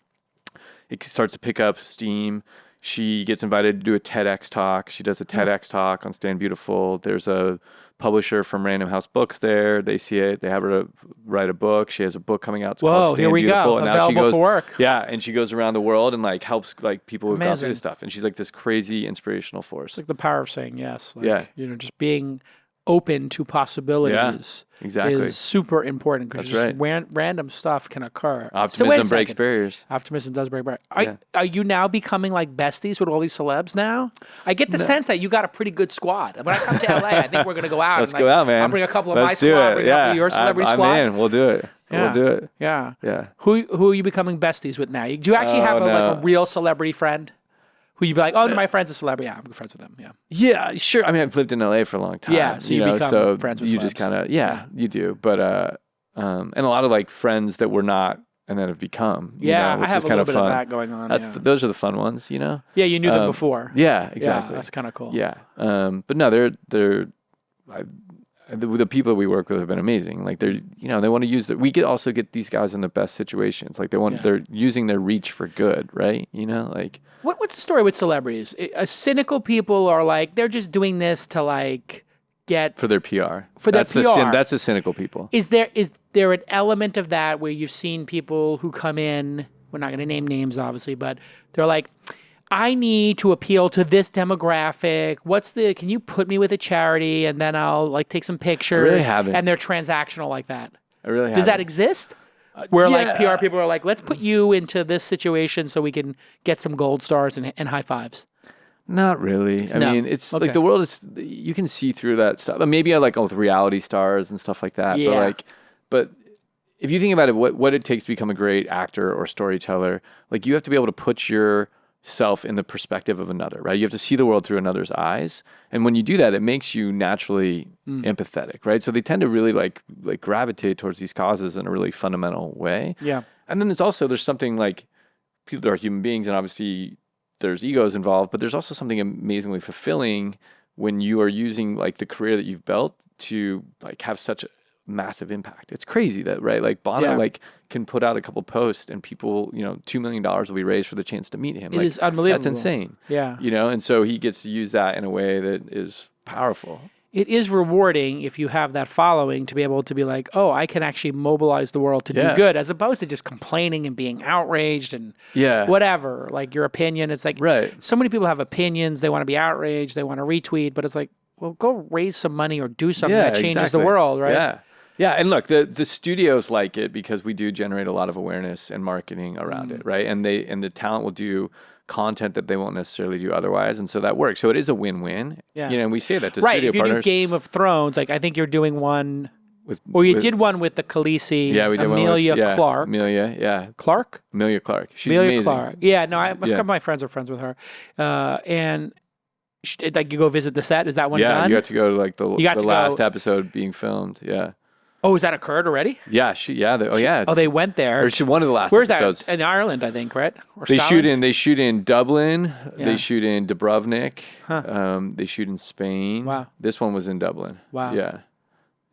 It starts to pick up steam. She gets invited to do a TEDx talk. She does a TEDx talk on Stand Beautiful. There's a publisher from Random House Books there. They see it. They have her to write a book. She has a book coming out. It's called Stand here we Beautiful. go. And Available now she goes, for work. Yeah, and she goes around the world and like helps like people who've gone Amazing. through this stuff. And she's like this crazy inspirational force. It's like the power of saying yes. Like, Yeah. You know, just being open to possibilities exactly. is super important because That's just random stuff can occur. Optimism breaks barriers. Optimism does break barriers. Are you now becoming like besties with all these celebs now? I get the sense that you got a pretty good squad. When I come to LA, I think we're going to go out. Let's go out, man. I'll bring a couple of Let's my do squad, it. bring a couple of your celebrity squad. I'm in. We'll do it. Yeah. We'll do it. Yeah. Yeah. Who are you becoming besties with now? Do you actually have like a real celebrity friend? Who you'd be like, oh, my friend's a celebrity. Yeah, I'm good friends with them. Yeah. Yeah, sure. I mean, I've lived in LA for a long time. Yeah, so you become friends with you celebs. just kind of, you do. But, and a lot of like friends that were not and then have become, which I have is a kind little of bit fun. of that going on. Those are the fun ones, you know? Yeah, you knew them before. Yeah, exactly. Yeah, that's kind of cool. Yeah. But no, the people that we work with have been amazing. Like they want to use we could also get these guys in the best situations. Like they're using their reach for good, right? You know, like what's the story with celebrities? Cynical people are like, they're just doing this to like get for their PR. That's PR. That's the cynical people. Is there an element of that where you've seen people who come in, we're not going to name names obviously, but they're like, I need to appeal to this demographic. Can you put me with a charity and then I'll like take some pictures? I really haven't. And they're transactional like that. I really haven't. Does that exist? Where like PR people are like, let's put you into this situation so we can get some gold stars and high fives. Not really. I mean, it's like the world is, you can see through that stuff. Maybe I like with reality stars and stuff like that. Yeah. But if you think about it, what it takes to become a great actor or storyteller, like you have to be able to put yourself in the perspective of another, right? You have to see the world through another's eyes. And when you do that, it makes you naturally empathetic, right? So they tend to really like gravitate towards these causes in a really fundamental way. Yeah. And then there's something like people are human beings and obviously there's egos involved, but there's also something amazingly fulfilling when you are using like the career that you've built to like have such a massive impact. It's crazy that, right? Like Bono like can put out a couple posts and people, $2 million will be raised for the chance to meet him. It is unbelievable. That's insane. Yeah. And so he gets to use that in a way that is powerful. It is rewarding if you have that following to be able to be like, oh, I can actually mobilize the world to do good, as opposed to just complaining and being outraged and whatever. Like your opinion, it's like so many people have opinions. They want to be outraged. They want to retweet, but it's like, well, go raise some money or do something that changes the world, right? Yeah. Yeah, and look, the studios like it because we do generate a lot of awareness and marketing around it, right? And the talent will do content that they won't necessarily do otherwise, and so that works. So it is a win-win. Yeah, and we say that to studio if you partners. do Game of Thrones, like I think you're doing one you did one with the Khaleesi. Yeah, we did Amelia one with, Clark. Amelia Clark. Amelia Clark. She's Amelia amazing. Clark. Yeah, no, a couple of my friends are friends with her, and. Like you go visit the set, is that one done? Yeah, you got to go to like the last episode being filmed. Yeah. Oh, has that occurred already? Yeah, they went there. Or one of the last episodes. That? In Ireland, I think, right? Or they Scotland? shoot in Dublin. Yeah. They shoot in Dubrovnik. They shoot in Spain. Wow. This one was in Dublin. Wow. Yeah.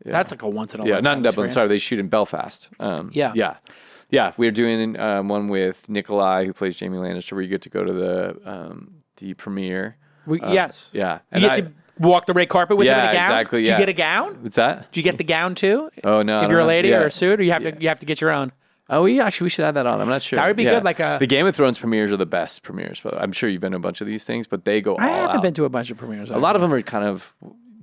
That's like a once in a lifetime. Yeah, not in Dublin. Experience. Sorry, they shoot in Belfast. Yeah. We're doing one with Nikolai, who plays Jamie Lannister, where you get to go to the premiere. Yes. Yeah. And you get to walk the red carpet with him in a gown? Exactly. Do you get a gown? What's that? Do you get the gown too? Oh no. If you're a lady or a suit, or you have to get your own. Oh, we should have that on. I'm not sure. That would be good. Like the Game of Thrones premieres are the best premieres, but I'm sure you've been to a bunch of these things, but they go all out. I haven't been to a bunch of premieres. A lot of them are kind of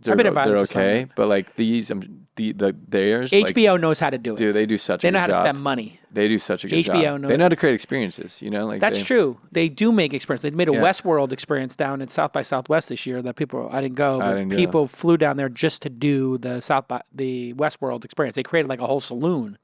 they're okay, but like these theirs HBO knows how to do it. Dude, they do such a good job. They know how to spend money. They do such a good job. HBO They know how to create experiences, That's true. They do make experiences. They made a Westworld experience down at South by Southwest this year that I didn't go, but people flew down there just to do the the Westworld experience. They created like a whole saloon.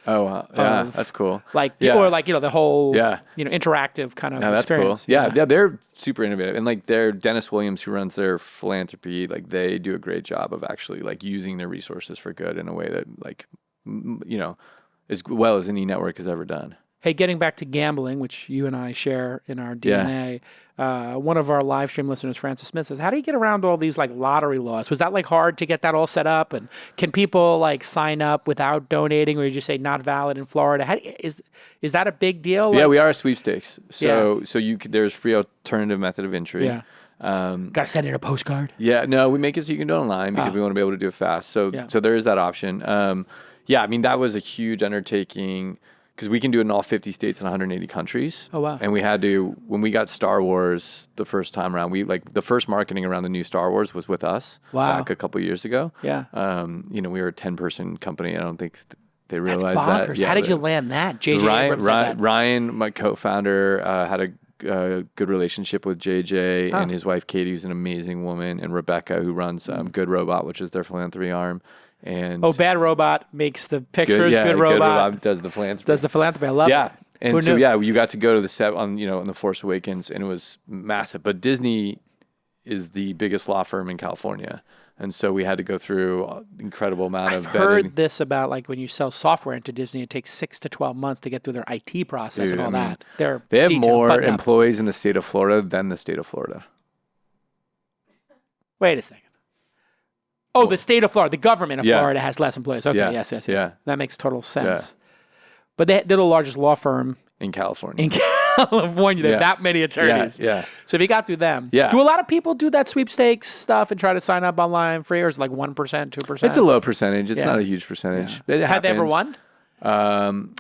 Oh, wow. Yeah, that's cool. Or the whole interactive kind of experience. That's cool. Yeah, they're super innovative. And like Dennis Williams, who runs their philanthropy, like they do a great job of actually like using their resources for good in a way that like as well as any network has ever done. Hey, getting back to gambling, which you and I share in our DNA, one of our live stream listeners, Francis Smith, says, how do you get around all these like lottery laws? Was that like hard to get that all set up? And can people like sign up without donating, or you just say not valid in Florida? Is that a big deal? Yeah, we are a sweepstakes. So there's free alternative method of entry. Yeah. Got to send in a postcard. Yeah, no, we make it so you can do it online because we want to be able to do it fast. So there is that option. I mean, that was a huge undertaking because we can do it in all 50 states and 180 countries. Oh, wow. And we had to, when we got Star Wars the first time around, the first marketing around the new Star Wars was with us back a couple of years ago. Yeah. We were a 10-person company. I don't think they realized That's bonkers. that. How did you land that? JJ Ryan, my co-founder, had a good relationship with JJ and his wife Katie, who's an amazing woman, and Rebecca, who runs Good Robot, which is their philanthropy arm. And Bad Robot makes the pictures. Good Robot does the philanthropy. I love it. And so you got to go to the set on The Force Awakens, and it was massive. But Disney is the biggest law firm in California, and so we had to go through an incredible amount of vetting. I've heard this about like when you sell software into Disney, it takes 6 to 12 months to get through their IT process and all that. They have more employees in the state of Florida than the state of Florida. Wait a second. Oh, the state of Florida, the government of Florida has less employees. Okay, yes. Yeah. That makes total sense. Yeah. But they're the largest law firm in California. They have that many attorneys. Yeah. So if you got through them, do a lot of people do that sweepstakes stuff and try to sign up online free, or is it like 1%, 2%? It's a low percentage. It's not a huge percentage. Yeah. Had they ever won? We have,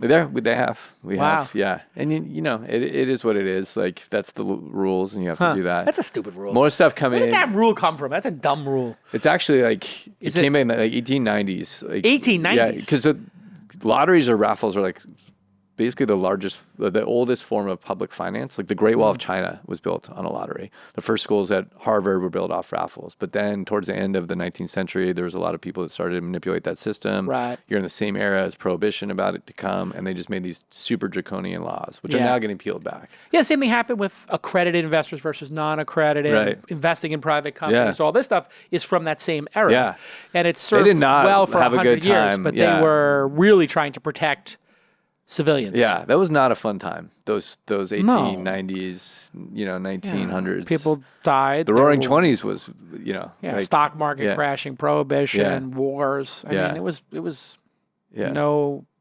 and it is what it is. Like that's the rules, and you have to do that. That's a stupid rule. More stuff coming in. Where did that rule come from? That's a dumb rule. It's actually like it came in like 1890s. Like, 1890s. Yeah, because lotteries or raffles are like basically the oldest form of public finance. Like the Great Wall of China was built on a lottery. The first schools at Harvard were built off raffles. But then towards the end of the 19th century, there was a lot of people that started to manipulate that system. Right. You're in the same era as Prohibition about it to come, and they just made these super draconian laws, which are now getting peeled back. Yeah, same thing happened with accredited investors versus non-accredited, investing in private companies. So all this stuff is from that same era. Yeah. And it's served well for 100 years, but they Yeah. were really trying to protect civilians. Yeah, that was not a fun time. Those 1890s, 1900s. People died. The Roaring '20s was, like, stock market crashing, prohibition, wars. I mean, it was.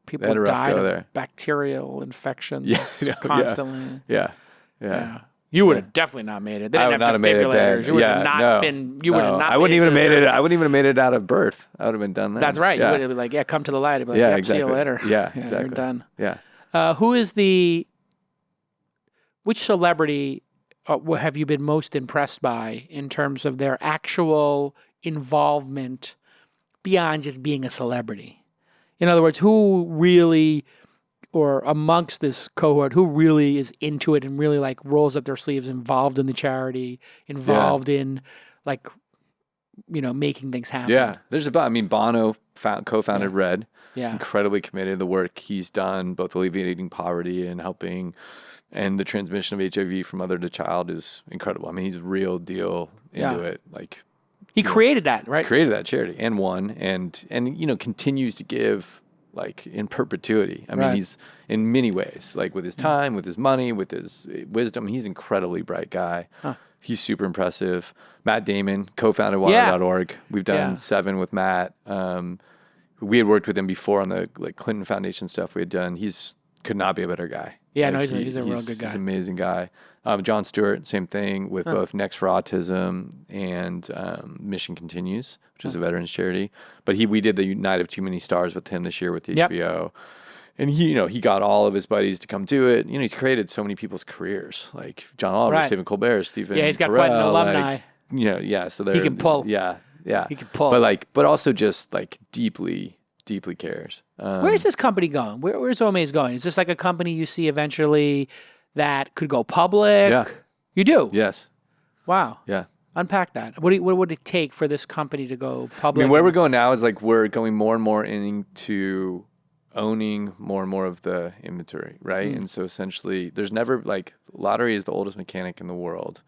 People died of bacterial infections constantly. Yeah. You would have definitely not made it. They didn't have defibrillators. You would have not been. You would have not. I wouldn't even have made it. I wouldn't even have made it out of birth. I would have been done then. That's right. Yeah. You would have been like, come to the light. I'd be like, exactly. see you later. Yeah, exactly. You're done. Yeah. Who is which celebrity have you been most impressed by in terms of their actual involvement beyond just being a celebrity? In other words, who really, or amongst this cohort, who really is into it and really like rolls up their sleeves, involved in the charity, involved in like, making things happen? Yeah. Bono co-founded Red. Yeah. Incredibly committed. The work he's done, both alleviating poverty and helping end the transmission of HIV from mother to child, is incredible. I mean, he's real deal into it. Like, he created that, right? Created that charity and won, and continues to give like in perpetuity. I mean, he's in many ways, like with his time, with his money, with his wisdom. He's an incredibly bright guy. Huh. He's super impressive. Matt Damon, co-founded Water.org. We've done 7 with Matt. We had worked with him before on the Clinton Foundation stuff we had done. Could not be a better guy. Yeah, he's a real good guy. He's an amazing guy. Jon Stewart, same thing with both Next for Autism and Mission Continues, which is a veterans charity. But we did the Night of Too Many Stars with him this year with the HBO. And he got all of his buddies to come do it. He's created so many people's careers, like John Oliver, Stephen Colbert, Stephen. Yeah, he's got Carell, quite an alumni. So he can pull. Yeah. He can pull. But also just like deeply cares. Where's this company going? Where's Omaze going? Is this like a company you see eventually that could go public? Yeah. You do? Yes. Wow. Yeah. Unpack that. What would it take for this company to go public? I mean, where we're going now is like we're going more and more into owning more and more of the inventory, right? And so essentially, there's never lottery is the oldest mechanic in the world.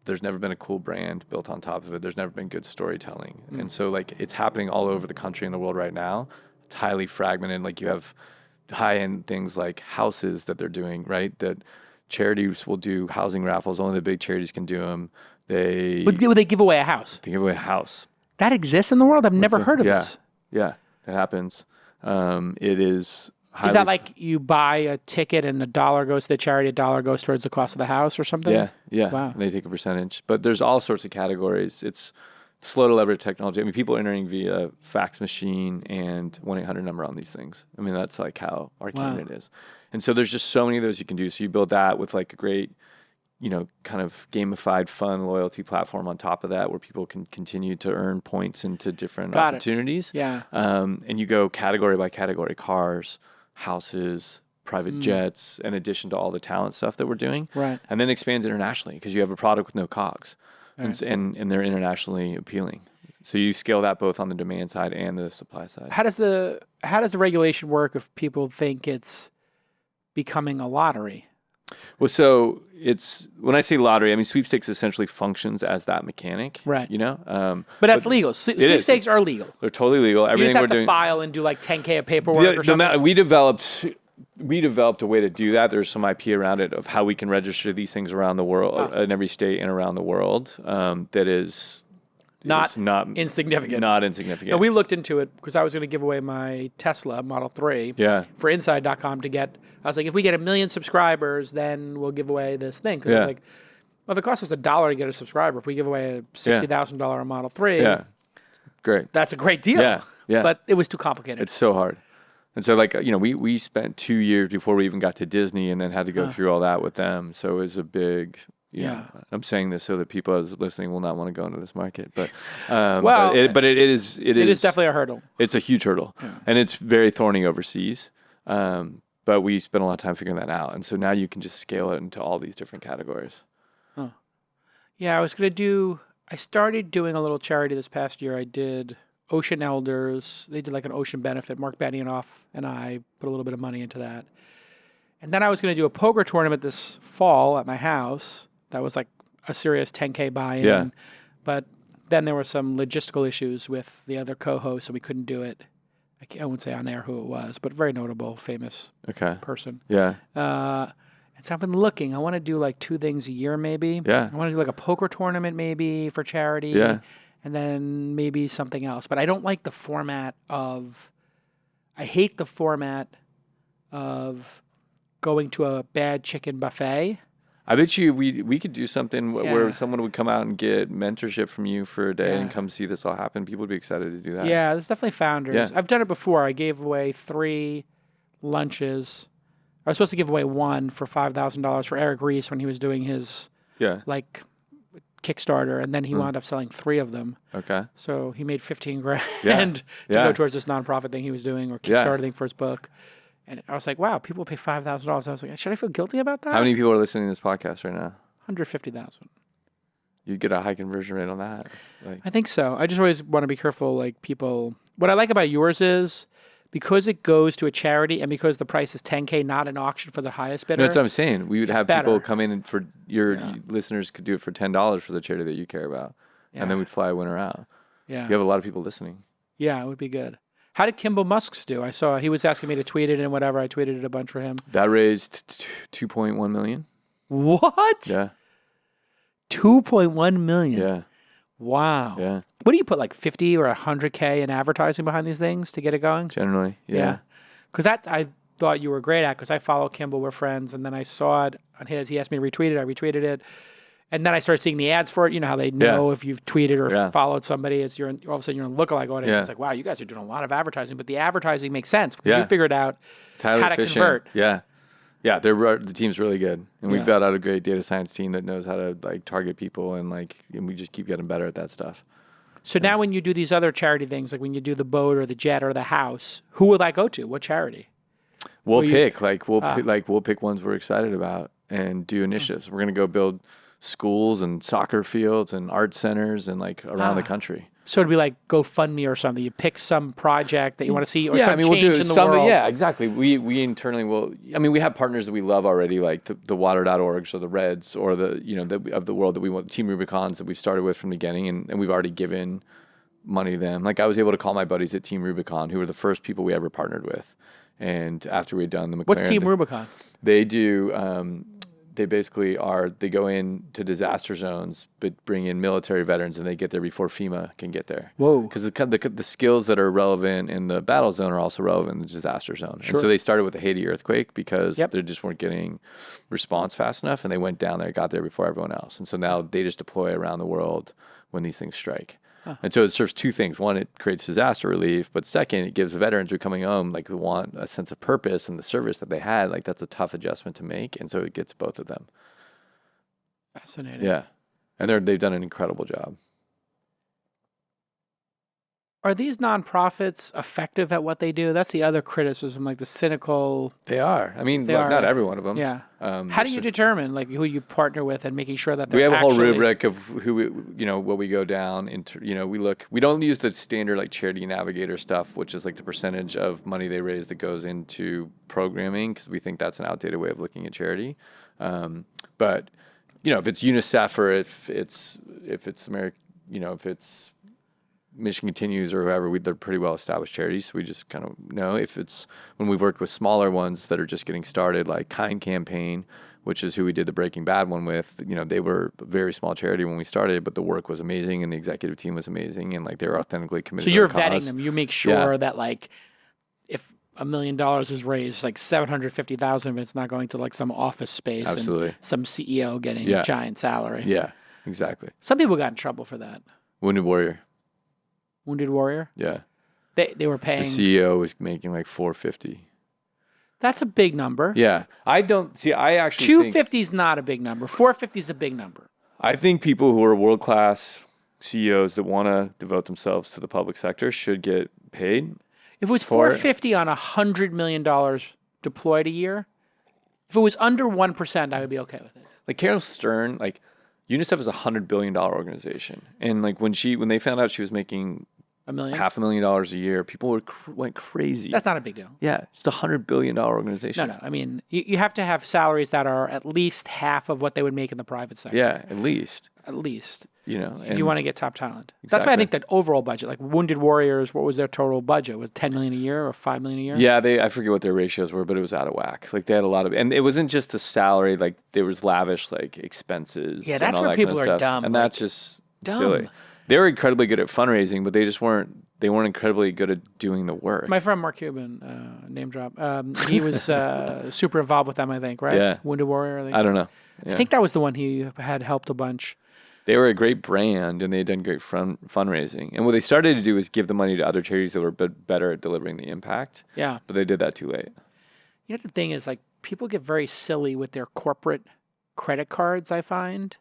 There's never been a cool brand built on top of it. There's never been good storytelling. And so it's happening all over the country and the world right now. It's highly fragmented. Like you have high-end things like houses that they're doing, right? That charities will do housing raffles. Only the big charities can do them. Would they give away a house? They give away a house. That exists in the world? I've never heard of this. Yeah, that happens. It is highly... Is that like you buy a ticket and $1 goes to the charity, $1 goes towards the cost of the house or something? Yeah. Wow. And they take a percentage. But there's all sorts of categories. It's slow to leverage technology. I mean, people are entering via fax machine and 1-800 number on these things. I mean, that's like how arcane it is. And so there's just so many of those you can do. So you build that with like a great, kind of gamified, fun loyalty platform on top of that where people can continue to earn points into different opportunities. Yeah. And you go category by category: cars, houses, private jets, in addition to all the talent stuff that we're doing. Right. And then expands internationally because you have a product with no cogs. Right. And they're internationally appealing. So you scale that both on the demand side and the supply side. How does the regulation work if people think it's becoming a lottery? Well, so it's, when I say lottery, I mean sweepstakes essentially functions as that mechanic, right? But that's legal. Sweepstakes are legal. They're totally legal. Everything you just have to file and do like 10K of paperwork or something. We developed a way to do that. There's some IP around it of how we can register these things around the world, in every state and around the world. That is not insignificant. Not insignificant. No, we looked into it because I was going to give away my Tesla Model 3 for Inside.com to get. I was like, if we get 1 million subscribers, then we'll give away this thing. Because I was like, well, if it costs us $1 to get a subscriber, if we give away a $60,000 Model 3, great. That's a great deal. Yeah. But it was too complicated. It's so hard. And so, like, we spent 2 years before we even got to Disney and then had to go through all that with them. So it was a big... I'm saying this so that people as listening will not want to go into this market, but it is definitely a hurdle. It's a huge hurdle, and it's very thorny overseas. But we spent a lot of time figuring that out, and so now you can just scale it into all these different categories. Oh, yeah. I started doing a little charity this past year. I did Ocean Elders. They did like an ocean benefit. Mark Benioff and I put a little bit of money into that, and then I was going to do a poker tournament this fall at my house. That was like a serious 10K buy-in. Yeah. But then there were some logistical issues with the other co-host, so we couldn't do it. I won't say on air who it was, but very notable, famous person. Yeah. And so I've been looking. I want to do like 2 things a year maybe. Yeah. I want to do like a poker tournament maybe for charity. Yeah. And then maybe something else. But I don't like the format of... I hate the format of going to a bad chicken buffet. I bet you we could do something where someone would come out and get mentorship from you for a day and come see this all happen. People would be excited to do that. Yeah, there's definitely founders. Yeah. I've done it before. I gave away 3 lunches. I was supposed to give away 1 for $5,000 for Eric Ries when he was doing his Kickstarter, and then he wound up selling 3 of them. Okay. So he made $15,000 to go towards this nonprofit thing he was doing or Kickstarter thing for his book. And I was like, wow, people pay $5,000. I was like, should I feel guilty about that? How many people are listening to this podcast right now? 150,000. You'd get a high conversion rate on that. I think so. I just always want to be careful. Like people, what I like about yours is because it goes to a charity and because the price is $10K, not an auction for the highest bidder. No, that's what I'm saying. We would have people come in and for your listeners could do it for $10 for the charity that you care about. Yeah. And then we'd fly a winner out. Yeah. You have a lot of people listening. Yeah, it would be good. How did Kimball Musk's do? I saw he was asking me to tweet it and whatever. I tweeted it a bunch for him. That raised 2.1 million. What? Yeah. 2.1 million. Yeah. Wow. Yeah. What do you put, like 50 or 100K in advertising behind these things to get it going? Generally, yeah. Because that I thought you were great at because I follow Kimball. We're friends. And then I saw it on his. He asked me to retweet it. I retweeted it. And then I started seeing the ads for it. You know how they know if you've tweeted or followed somebody. It's all of a sudden you're in a lookalike audience. It's like, wow, you guys are doing a lot of advertising. But the advertising makes sense because you figured out how to convert. Yeah. Yeah, the team's really good. And we've got out a great data science team that knows how to like target people and we just keep getting better at that stuff. So now when you do these other charity things, like when you do the boat or the jet or the house, who will that go to? What charity? We'll pick. We'll pick ones we're excited about and do initiatives. We're going to go build schools and soccer fields and art centers and around the country. So it'd be like GoFundMe or something. You pick some project that you want to see or some change in the world. Yeah, exactly. We internally will. I mean, we have partners that we love already, like the water.orgs or the Reds or of the world that we want, Team Rubicons that we've started with from the beginning, and we've already given money to them. Like I was able to call my buddies at Team Rubicon, who were the first people we ever partnered with. And after we'd done the McLaren, What's Team Rubicon? They do. They basically they go into disaster zones, but bring in military veterans, and they get there before FEMA can get there. Whoa! Because the skills that are relevant in the battle zone are also relevant in the disaster zone. Sure. And so they started with the Haiti earthquake because they just weren't getting response fast enough, and they went down there, got there before everyone else. And so now they just deploy around the world when these things strike. Huh. And so it serves two things. One, it creates disaster relief, but second, it gives veterans who are coming home, like, who want a sense of purpose and the service that they had. Like, that's a tough adjustment to make, and so it gets both of them. Fascinating. Yeah, and they've done an incredible job. Are these nonprofits effective at what they do? That's the other criticism, like the cynical. They are. I mean, not every one of them. Yeah. How do you determine like who you partner with and making sure that they're we have a whole rubric of what we go down into. We don't use the standard like Charity Navigator stuff, which is like the percentage of money they raise that goes into programming, because we think that's an outdated way of looking at charity. But if it's UNICEF or if it's America, if it's Mission Continues or whoever, they're pretty well established charities. So we just kind of know. If it's when we've worked with smaller ones that are just getting started, like Kind Campaign, which is who we did the Breaking Bad one with, they were a very small charity when we started, but the work was amazing and the executive team was amazing, and like they were authentically committed. So you're to their vetting cause. them. You make sure that like if $1 million is raised, like $750,000 of it's not going to like some office space. Absolutely. And some CEO getting a giant salary. Yeah, exactly. Some people got in trouble for that. Wounded Warrior. Wounded Warrior? Yeah. They were paying. The CEO was making like $450. That's a big number. Yeah. I actually $250 is not a big number. $450 is a big number. I think people who are world-class CEOs that want to devote themselves to the public sector should get paid. If it was $450 on $100 million deployed a year, if it was under 1%, I would be okay with it. Like Carol Stern, like UNICEF is a $100 billion organization. And like when they found out she was making $1 million, $500,000 a year, people went crazy. That's not a big deal. Yeah. It's a $100 billion organization. No. I mean, you have to have salaries that are at least half of what they would make in the private sector. Yeah, at least. At least. If you want to get top talent. Exactly. That's why I think that overall budget, like Wounded Warriors, what was their total budget? Was it $10 million a year or $5 million a year? Yeah, I forget what their ratios were, but it was out of whack. Like they had a lot of, and it wasn't just the salary. Like there was lavish like expenses. Yeah, that's and all where that people kind are of stuff. dumb. And like, that's just dumb. Silly. They were incredibly good at fundraising, but they just weren't. They weren't incredibly good at doing the work. My friend Mark Cuban, name drop. He was super involved with them, I think, right? Yeah. Wounded Warrior. I don't know. Yeah. I think that was the one he had helped a bunch. They were a great brand, and they had done great fundraising. And what they started to do was give the money to other charities that were better at delivering the impact. Yeah. But they did that too late. The thing is, like, people get very silly with their corporate credit cards, I find.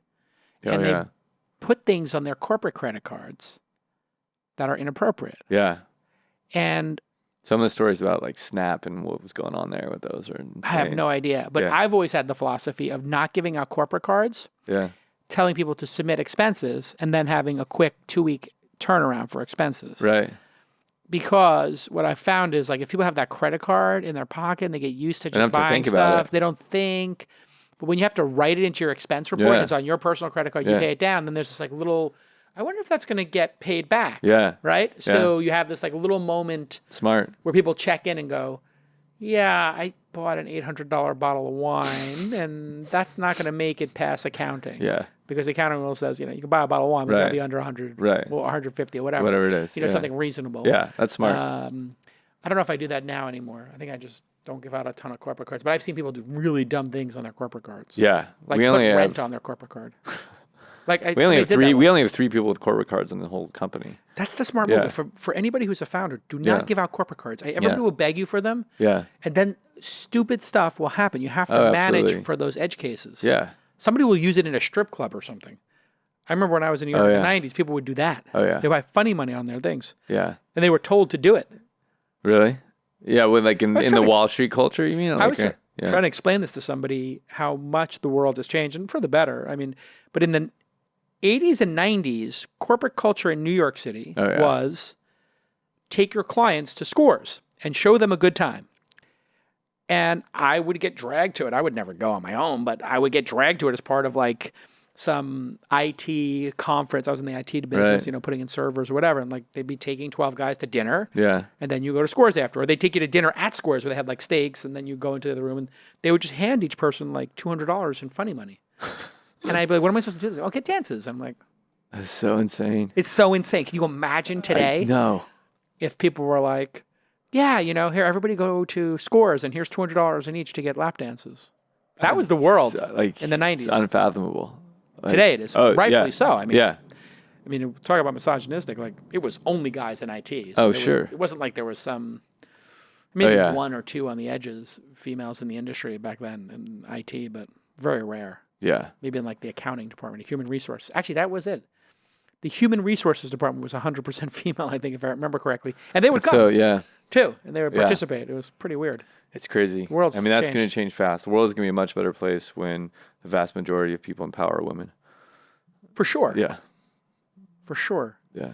And they put things on their corporate credit cards that are inappropriate. Yeah. And some of the stories about like Snap and what was going on there with those are insane. I have no idea. But I've always had the philosophy of not giving out corporate cards. Yeah. Telling people to submit expenses and then having a quick 2-week turnaround for expenses. Right. Because what I found is like if people have that credit card in their pocket and they get used to just buying stuff, they don't think. But when you have to write it into your expense report and it's on your personal credit card, you pay it down, then there's this like little, I wonder if that's going to get paid back. Yeah. Right? So you have this like little moment. Smart. Where people check in and go, yeah, I bought an $800 bottle of wine and that's not going to make it past accounting. Yeah. Because the accounting rule says, you can buy a bottle of wine, but it's got to be under 100 or 150 or whatever. Whatever it is. Something reasonable. Yeah, that's smart. I don't know if I do that now anymore. I think I just don't give out a ton of corporate cards. But I've seen people do really dumb things on their corporate cards. Yeah. Like put rent on their corporate card. We only have three people with corporate cards in the whole company. That's the smart move. For anybody who's a founder, do not give out corporate cards. Everybody will beg you for them. Yeah. And then stupid stuff will happen. You have to manage for those edge cases. Yeah. Somebody will use it in a strip club or something. I remember when I was in New York in the 90s, people would do that. Oh, yeah. They buy funny money on their things. Yeah. And they were told to do it. Really? Yeah, with like in the Wall Street culture, you mean? I was trying to explain this to somebody, how much the world has changed, and for the better. I mean, but in the 80s and 90s, corporate culture in New York City was take your clients to scores and show them a good time. And I would get dragged to it. I would never go on my own, but I would get dragged to it as part of like some IT conference. I was in the IT business, putting in servers or whatever. And like, they'd be taking 12 guys to dinner. Yeah. And then you go to Scores after, or they take you to dinner at Scores where they had like steaks. And then you go into the room and they would just hand each person like $200 in funny money. And I'd be like, what am I supposed to do? I'll get dances. I'm like, that's so insane. It's so insane. Can you imagine today? No. If people were like, yeah, here, everybody go to Scores and here's $200 in each to get lap dances. That was the world in the 90s. It's unfathomable. Today it is. Rightfully so. I mean, talk about misogynistic. Like, it was only guys in IT. So it wasn't like there was some, maybe one or two on the edges, females in the industry back then in IT, but very rare. Yeah. Maybe in like the accounting department, human resources. Actually, that was it. The human resources department was 100% female, I think, if I remember correctly. And they would come, too, and they would participate. It was pretty weird. It's crazy. The world's that's changed. going to change fast. The world is going to be a much better place when the vast majority of people in power are women. For sure. Yeah. For sure. Yeah.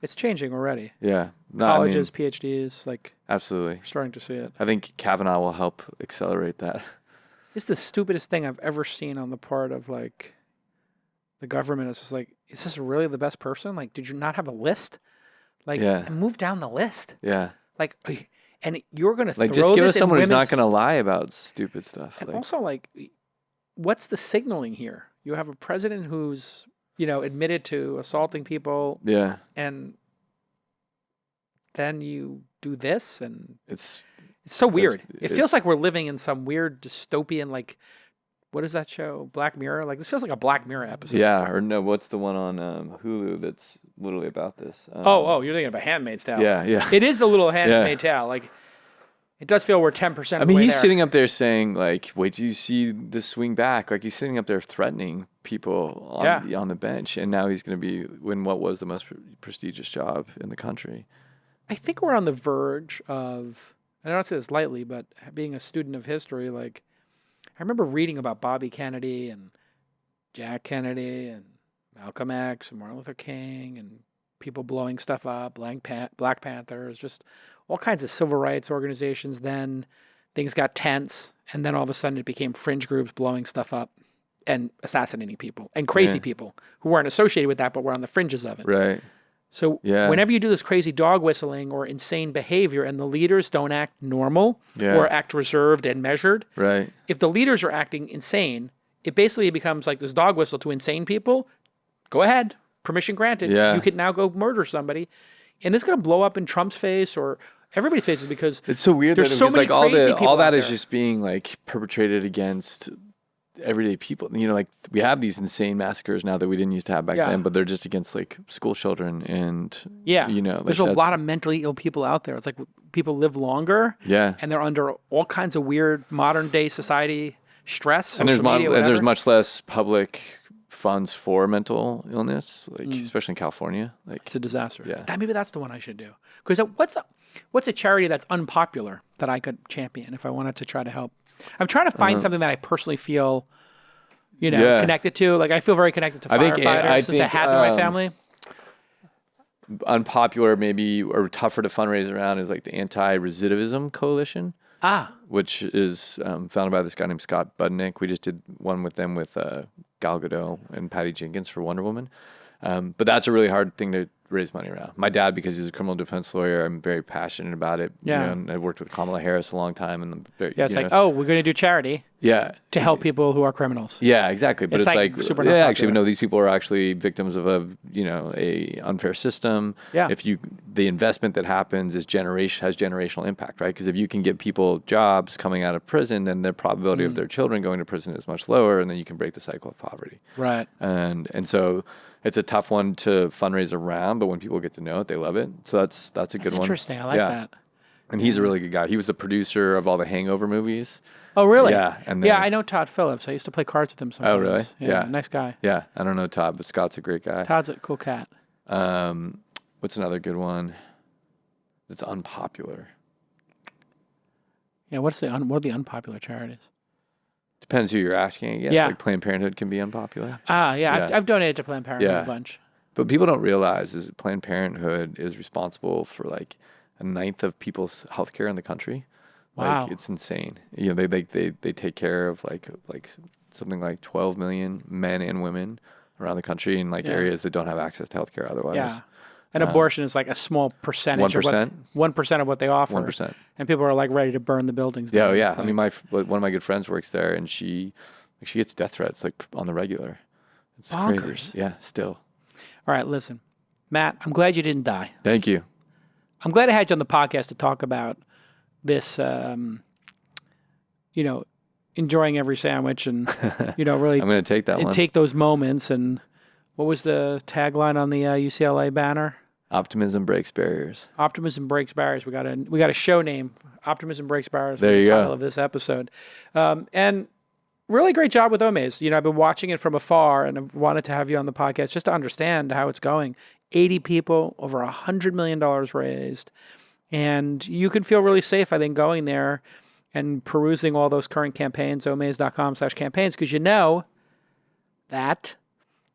It's changing already. Yeah. Colleges, PhDs, like... Absolutely. We're starting to see it. I think Kavanaugh will help accelerate that. It's the stupidest thing I've ever seen on the part of, like, the government. It's just like, is this really the best person? Like, did you not have a list? Like, move down the list. Yeah. Like, and you're going to throw just give this us someone in who's not going to lie about stupid stuff. And also, like, what's the signaling here? You have a president who's, admitted to assaulting people. Yeah. And then you do this, and it's so weird. It feels like we're living in some weird dystopian, like, what is that show? Black Mirror? Like, this feels like a Black Mirror episode. Yeah, or no, what's the one on Hulu that's literally about this? You're thinking about Handmaid's Tale. Yeah. It is the little Handmaid's Tale. Like, it does feel we're 10% I mean, he's sitting up there saying, like, wait till you see the swing back. Like, he's sitting up there threatening people on the bench, and now he's going to be in what was the most prestigious job in the country. I think we're on the verge of, and I don't say this lightly, but being a student of history, like, I remember reading about Bobby Kennedy and Jack Kennedy and Malcolm X and Martin Luther King and people blowing stuff up, Black Panthers, just all kinds of civil rights organizations. Then things got tense, and then all of a sudden it became fringe groups blowing stuff up and assassinating people and crazy people who weren't associated with that but were on the fringes of it. Right. So whenever you do this crazy dog whistling or insane behavior and the leaders don't act normal or act reserved and measured, if the leaders are acting insane, it basically becomes like this dog whistle to insane people. Go ahead. Permission granted. You can now go murder somebody. And this is going to blow up in Trump's face or everybody's faces because it's so weird there's so many crazy people all that out is there. Just being like perpetrated against everyday people. Like we have these insane massacres now that we didn't used to have back then, but they're just against like school children and there's a lot of mentally ill people out there. It's like people live longer and they're under all kinds of weird modern day society stress, and there's much less public funds for mental illness, like especially in California. Like it's a disaster. Yeah. Maybe that's the one I should do. Because what's a charity that's unpopular that I could champion if I wanted to try to help? I'm trying to find something that I personally feel, connected to. Like I feel very connected to firefighters since I had them in my family. Unpopular, maybe, or tougher to fundraise around is like the Anti-Recidivism Coalition. Which is founded by this guy named Scott Budnick. We just did one with them with Gal Gadot and Patty Jenkins for Wonder Woman. But that's a really hard thing to raise money around. My dad, because he's a criminal defense lawyer, I'm very passionate about it. And I worked with Kamala Harris a long time. And it's like, we're going to do charity. To help people who are criminals. Yeah, exactly. But it's like super actually, no, these people are actually victims of a unfair system. If the investment that happens has generational impact, right? Because if you can give people jobs coming out of prison, then the probability of their children going to prison is much lower, and then you can break the cycle of poverty. Right. And so it's a tough one to fundraise around, but when people get to know it, they love it. So that's a good one. Interesting. I like that. And he's a really good guy. He was the producer of all the Hangover movies. Oh, really? Yeah. I know Todd Phillips. I used to play cards with him sometimes. Oh, really? Yeah. Nice guy. Yeah. I don't know Todd, but Scott's a great guy. Todd's a cool cat. What's another good one that's unpopular? Yeah, what are the unpopular charities? Depends who you're asking, I guess. Yeah. Like Planned Parenthood can be unpopular. I've donated to Planned Parenthood a bunch. But people don't realize is that Planned Parenthood is responsible for like 1/9 of people's healthcare in the country. Wow. Like, it's insane. You know, they take care of like something like 12 million men and women around the country in like areas that don't have access to healthcare otherwise. Yeah. And abortion is like a small percentage 1%? of 1% of what they offer. 1%. And people are like ready to burn the buildings Yeah, down. yeah. It's I mean, one of my good friends works there, and she gets death threats like on the regular. It's bonkers. Crazy. Yeah, still. All right, listen, Matt, I'm glad you didn't die. Thank you. I'm glad I had you on the podcast to talk about this, enjoying every sandwich and, really I'm going to take that one. take those moments. And what was the tagline on the UCLA banner? Optimism breaks barriers. Optimism breaks barriers. We got a show name. Optimism breaks barriers. There you the title go. of this episode. And really great job with Omaze. I've been watching it from afar, and I wanted to have you on the podcast just to understand how it's going. 80 people, over $100 million raised, and you can feel really safe, I think, going there and perusing all those current campaigns, omaze.com/campaigns, because you know that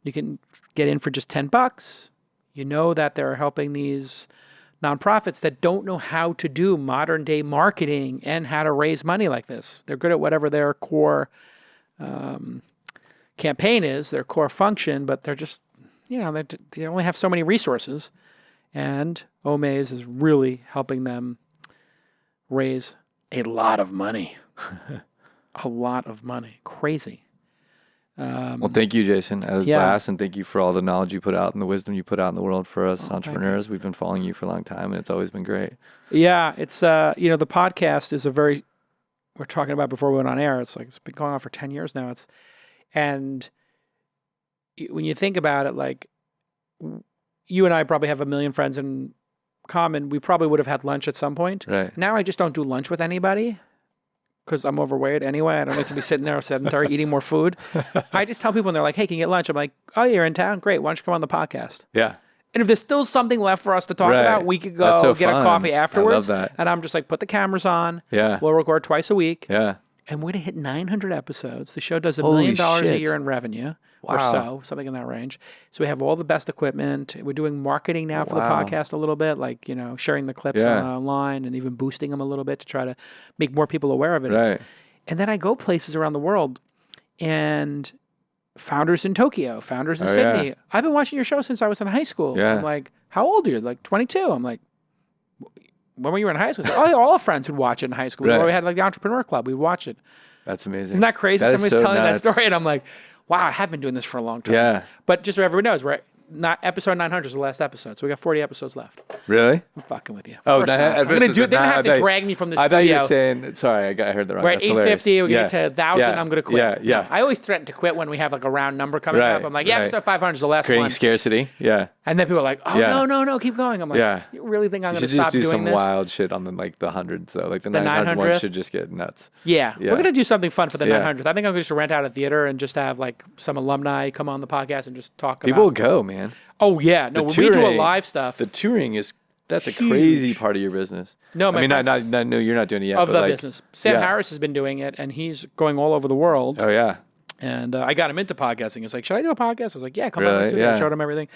you can get in for just $10. You know that they're helping these nonprofits that don't know how to do modern day marketing and how to raise money like this. They're good at whatever their core campaign is, their core function, but they're just, they only have so many resources. And Omaze is really helping them raise a lot of money. A lot of money. Crazy. Well, thank you, Jason. It was a blast, and thank you for all the knowledge you put out and the wisdom you put out in the world for us entrepreneurs. We've been following you for a long time, and it's always been great. Yeah, it's the podcast is we're talking about before we went on air. It's been going on for 10 years now. And when you think about it, like you and I probably have 1 million friends in common. We probably would have had lunch at some point. Right. Now I just don't do lunch with anybody, because I'm overweight anyway. I don't like to be sitting there sedentary eating more food. I just tell people, and they're like, hey, can you get lunch? I'm like, oh, you're in town? Great. Why don't you come on the podcast? Yeah. And if there's still something left for us to talk about, we could go get a coffee afterwards. I love that. And I'm just like, put the cameras on. Yeah. We'll record twice a week. Yeah. And we're going to hit 900 episodes. The show does $1 million a year in revenue or so, something in that range. So we have all the best equipment. We're doing marketing now for the podcast a little bit, like, sharing the clips online and even boosting them a little bit to try to make more people aware of it. Right. And then I go places around the world, and founders in Tokyo, founders in Sydney. Yeah. I've been watching your show since I was in high school. Yeah. I'm like, how old are you? Like 22. I'm like, when were you in high school? Like, all our friends would watch it in high school. Right. We had like the Entrepreneur Club. We'd watch it. That's amazing. Isn't that crazy? Somebody's telling that story, and I'm like, wow, I have been doing this for a long time. Yeah. But just so everyone knows, episode 900 is the last episode, so we got 40 episodes left. Really? I'm fucking with you. Oh, they're going to have to drag me from the studio. I thought you were saying, sorry, I heard the wrong. We're at 850, we get to 1,000, I'm going to quit. Yeah, yeah. I always threaten to quit when we have like a round number coming up. I'm like, episode 500 is the last Creating one. scarcity, yeah. And then people are like, oh, no, keep going. I'm like, you really think I'm going to stop doing this? You should just do some wild shit on the hundreds, though. Like the 900 one should just get nuts. Yeah. We're going to do something fun for the 900th. I think I'm going to just rent out a theater and just have like some alumni come on the podcast and just talk about it. People will go, man. Oh, yeah. No, when we do a live stuff. The touring that's a crazy part of your business. No, I mean, no, you're not doing it yet. Of the business. Sam Harris has been doing it, and he's going all over the world. Oh, yeah. And I got him into podcasting. He's like, should I do a podcast? I was like, yeah, come on. Let's do it. I showed him everything.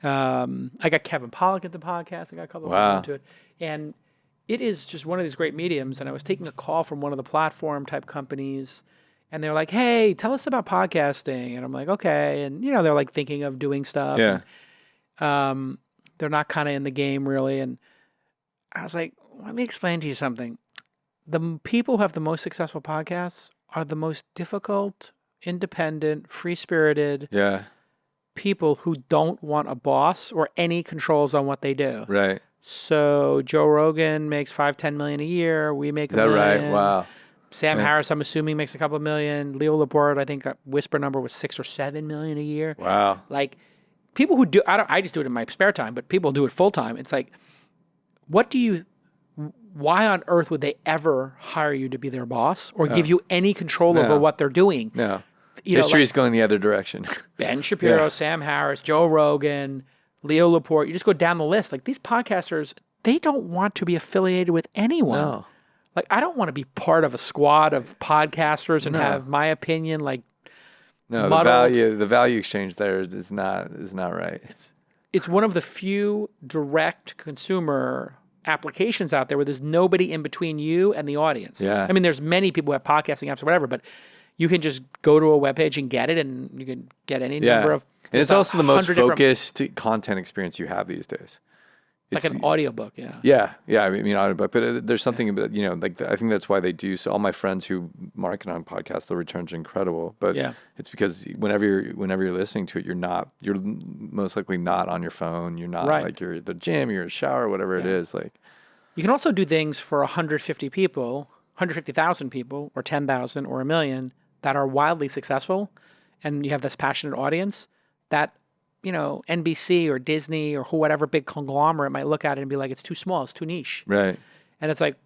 I got Kevin Pollak into the podcast. I got a couple of people into it. And it is just one of these great mediums. And I was taking a call from one of the platform type companies, and they're like, hey, tell us about podcasting. And I'm like, okay. And, they're like thinking of doing stuff. Yeah. And, they're not kind of in the game really. And I was like, let me explain to you something. The people who have the most successful podcasts are the most difficult, independent, free-spirited people who don't want a boss or any controls on what they do. Right. So Joe Rogan makes $5-10 million a year. We make $1 million. Is that right? Wow. Sam Harris, I'm assuming, makes a couple of million. Leo Laporte, I think whisper number was $6 or $7 million a year. Wow. Like, people who do, I just do it in my spare time, but people do it full time. It's like, why on earth would they ever hire you to be their boss or give you any control over what they're doing? No. History's going the other direction. Ben Shapiro, Sam Harris, Joe Rogan, Leo Laporte. You just go down the list. Like, these podcasters, they don't want to be affiliated with anyone. No. Like, I don't want to be part of a squad of podcasters and have my opinion No, the value exchange there is not right. It's one of the few direct consumer applications out there where there's nobody in between you and the audience. Yeah. I mean, there's many people who have podcasting apps or whatever, but you can just go to a webpage and get it, and you can get any number of. And it's also the most 100 different- focused content experience you have these days. It's like an audiobook, yeah. Yeah. I mean, audiobook, but there's something about, like I think that's why they do. So all my friends who market on podcasts, the returns are incredible. But it's because whenever you're listening to it, you're most likely not on your phone. You're not like you're at the gym, you're in the shower, whatever it is. Like you can also do things for 150 people, 150,000 people, or 10,000, or 1 million that are wildly successful, and you have this passionate audience that, NBC or Disney or whatever big conglomerate might look at it and be like, it's too small, it's too niche. Right. And it's like,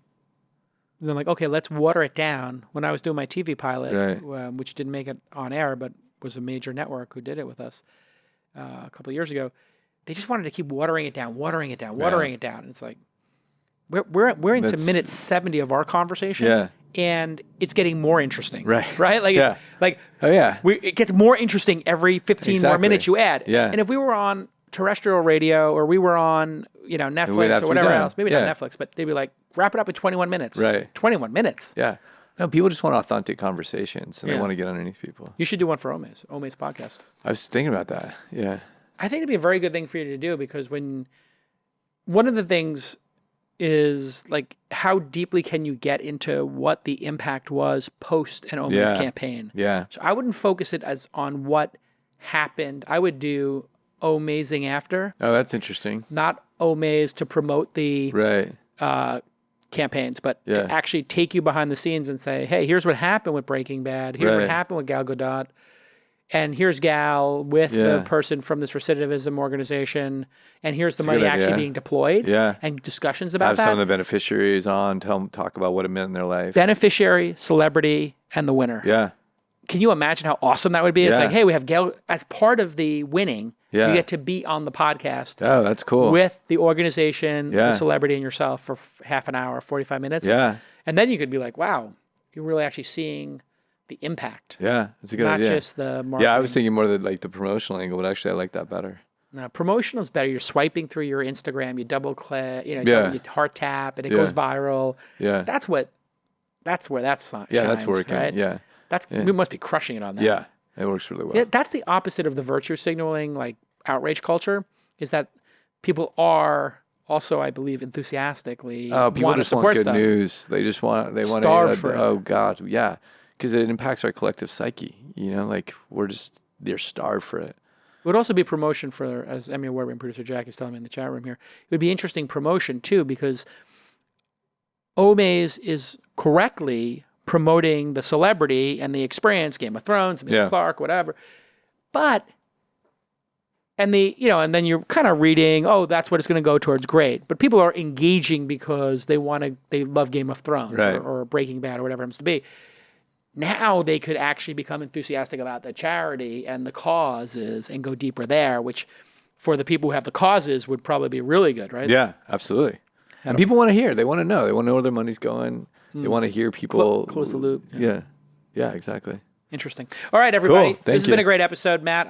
they're like, okay, let's water it down. When I was doing my TV pilot, which didn't make it on air, but was a major network who did it with us a couple of years ago, they just wanted to keep watering it down. And it's like, we're into minute 70 of our conversation, and it's getting more interesting. Right? Like, it gets more interesting every 15 more minutes you add. Yeah. And if we were on terrestrial radio or we were on, Netflix or whatever else, maybe not Netflix, but they'd be like, wrap it up in 21 minutes. Right. 21 minutes. Yeah. No, people just want authentic conversations, and they want to get underneath people. You should do one for Omaze podcast. I was thinking about that. Yeah. I think it'd be a very good thing for you to do, because one of the things is like, how deeply can you get into what the impact was post an Omaze campaign? Yeah. So I wouldn't focus it as on what happened. I would do Omazing after. Oh, that's interesting. Not Omaze to promote the campaigns, but to actually take you behind the scenes and say, hey, here's what happened with Breaking Bad. Here's what happened with Gal Gadot. And here's Gal with the person from this recidivism organization, and here's the money actually being deployed. Yeah. And discussions about that. Have some of the beneficiaries on, talk about what it meant in their life. Beneficiary, celebrity, and the winner. Yeah. Can you imagine how awesome that would be? It's like, hey, we have Gal as part of the winning. Yeah. You get to be on the podcast. Oh, that's cool. With the organization, the celebrity, and yourself for half an hour, 45 minutes. Yeah. And then you could be like, wow, you're really actually seeing the impact. Yeah, that's a good idea. Not just the marketing. Yeah, I was thinking more of the promotional angle, but actually I like that better. No, promotional is better. You're swiping through your Instagram, you double click, you heart tap, and it goes viral. Yeah. That's where that shines. Yeah, that's working. Right? Yeah. We must be crushing it on that. Yeah, it works really well. Yeah, that's the opposite of the virtue signaling, like outrage culture, is that people are also, I believe, enthusiastically people just want good stuff. News. They want Starve for it. Oh God, yeah. Because it impacts our collective psyche, they're starved for it. It would also be promotion for, as Emmy Award-winning producer Jack is telling me in the chat room here, it would be interesting promotion too, because Omaze is correctly promoting the celebrity and the experience, Game of Thrones, Emilia Clarke, whatever. But, and then you're kind of reading, oh, that's what it's going to go towards, great. But people are engaging because they love Game of Thrones or Breaking Bad or whatever it happens to be. Now they could actually become enthusiastic about the charity and the causes and go deeper there, which for the people who have the causes would probably be really good, right? Yeah, absolutely. And people want to hear. They want to know. They want to know where their money's going. They want to hear people. Close the loop. Yeah, exactly. Interesting. All right, everybody. Cool. This has been a great episode, Matt.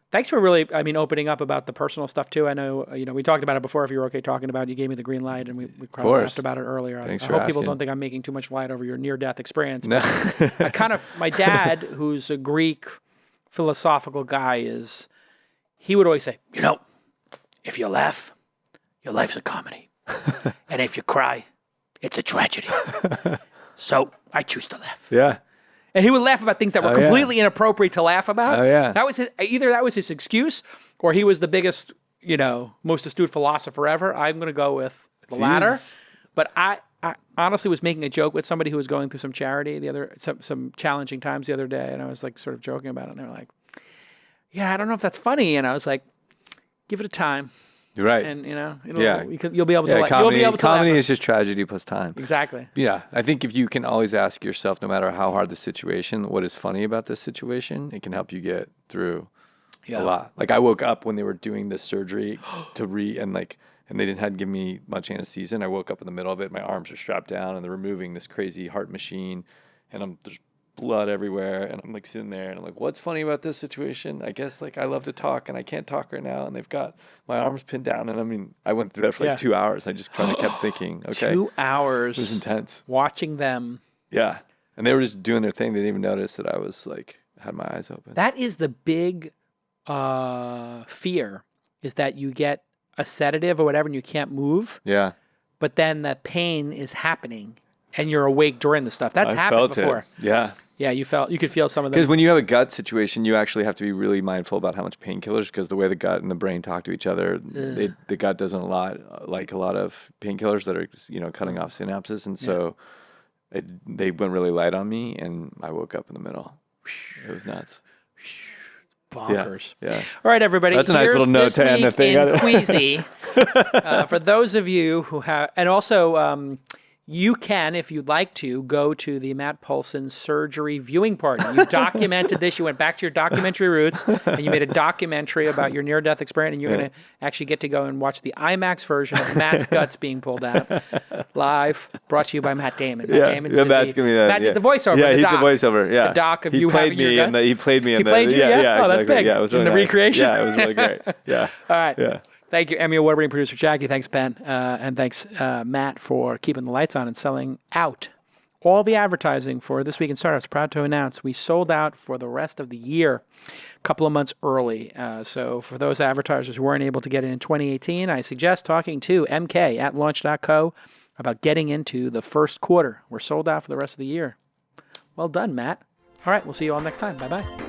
Thanks for really, opening up about the personal stuff too. I know, we talked about it before. If you were okay talking about it, you gave me the green light, and we talked about it earlier. Thanks I for hope asking. people don't think I'm making too much light over your near-death experience. No. My dad, who's a Greek philosophical guy, he would always say, if you laugh, your life's a comedy. And if you cry, it's a tragedy. So I choose to laugh. Yeah. And he would laugh about things that were completely inappropriate to laugh about. Oh, yeah. That was either that was his excuse, or he was the biggest, most astute philosopher ever. I'm going to go with the latter. But I honestly was making a joke with somebody who was going through some charity some challenging times the other day, and I was like sort of joking about it, and they were like, yeah, I don't know if that's funny. And I was like, give it a time. You're right. And you'll be able to. Comedy is just tragedy plus time. Exactly. Yeah, I think if you can always ask yourself, no matter how hard the situation, what is funny about this situation, it can help you get through a lot. Like I woke up when they were doing this surgery and they didn't have to give me much anesthesia. And I woke up in the middle of it. My arms are strapped down, and they're removing this crazy heart machine, and I'm just blood everywhere. And I'm like sitting there and I'm like, what's funny about this situation? I guess like I love to talk and I can't talk right now. And they've got my arms pinned down. And I mean, I went through that for like 2 hours. I just kind of kept thinking, okay. 2 hours. It was intense. Watching them. Yeah. And they were just doing their thing. They didn't even notice that I was like, had my eyes open. That is the big fear, is that you get a sedative or whatever and you can't move. Yeah. But then the pain is happening and you're awake during the stuff. That's happened before. Yeah. Yeah, you could feel some of them. Because when you have a gut situation, you actually have to be really mindful about how much painkillers, because the way the gut and the brain talk to each other, the gut doesn't like a lot of painkillers that are, you know, cutting off synapses. And so they went really light on me and I woke up in the middle. It was nuts. Bonkers. Yeah. All right, everybody. That's a nice little note to end the thing. In Queasy, for those of you who have, and also you can, if you'd like to, go to the Matt Pohlson surgery viewing party. You documented this. You went back to your documentary roots, and you made a documentary about your near-death experience, and you're going to actually get to go and watch the IMAX version of Matt's guts being pulled out live, brought to you by Matt Damon. Matt Damon did Matt's giving me that. Matt did the voiceover. Yeah, the he doc. did the voiceover. Yeah, the doc of you having your guts. He played me in the. He played you. Yeah. Oh, that's exactly. big. Yeah, it was really in the nice. recreation. Yeah, it was really great. Yeah. All right. Yeah. Thank you, Emmy Award-winning producer Jackie. Thanks, Ben. And thanks, Matt, for keeping the lights on and selling out all the advertising for This Week in Startups. Proud to announce we sold out for the rest of the year, a couple of months early. So for those advertisers who weren't able to get in 2018, I suggest talking to MK at launch.co about getting into the first quarter. We're sold out for the rest of the year. Well done, Matt. All right, we'll see you all next time. Bye-bye.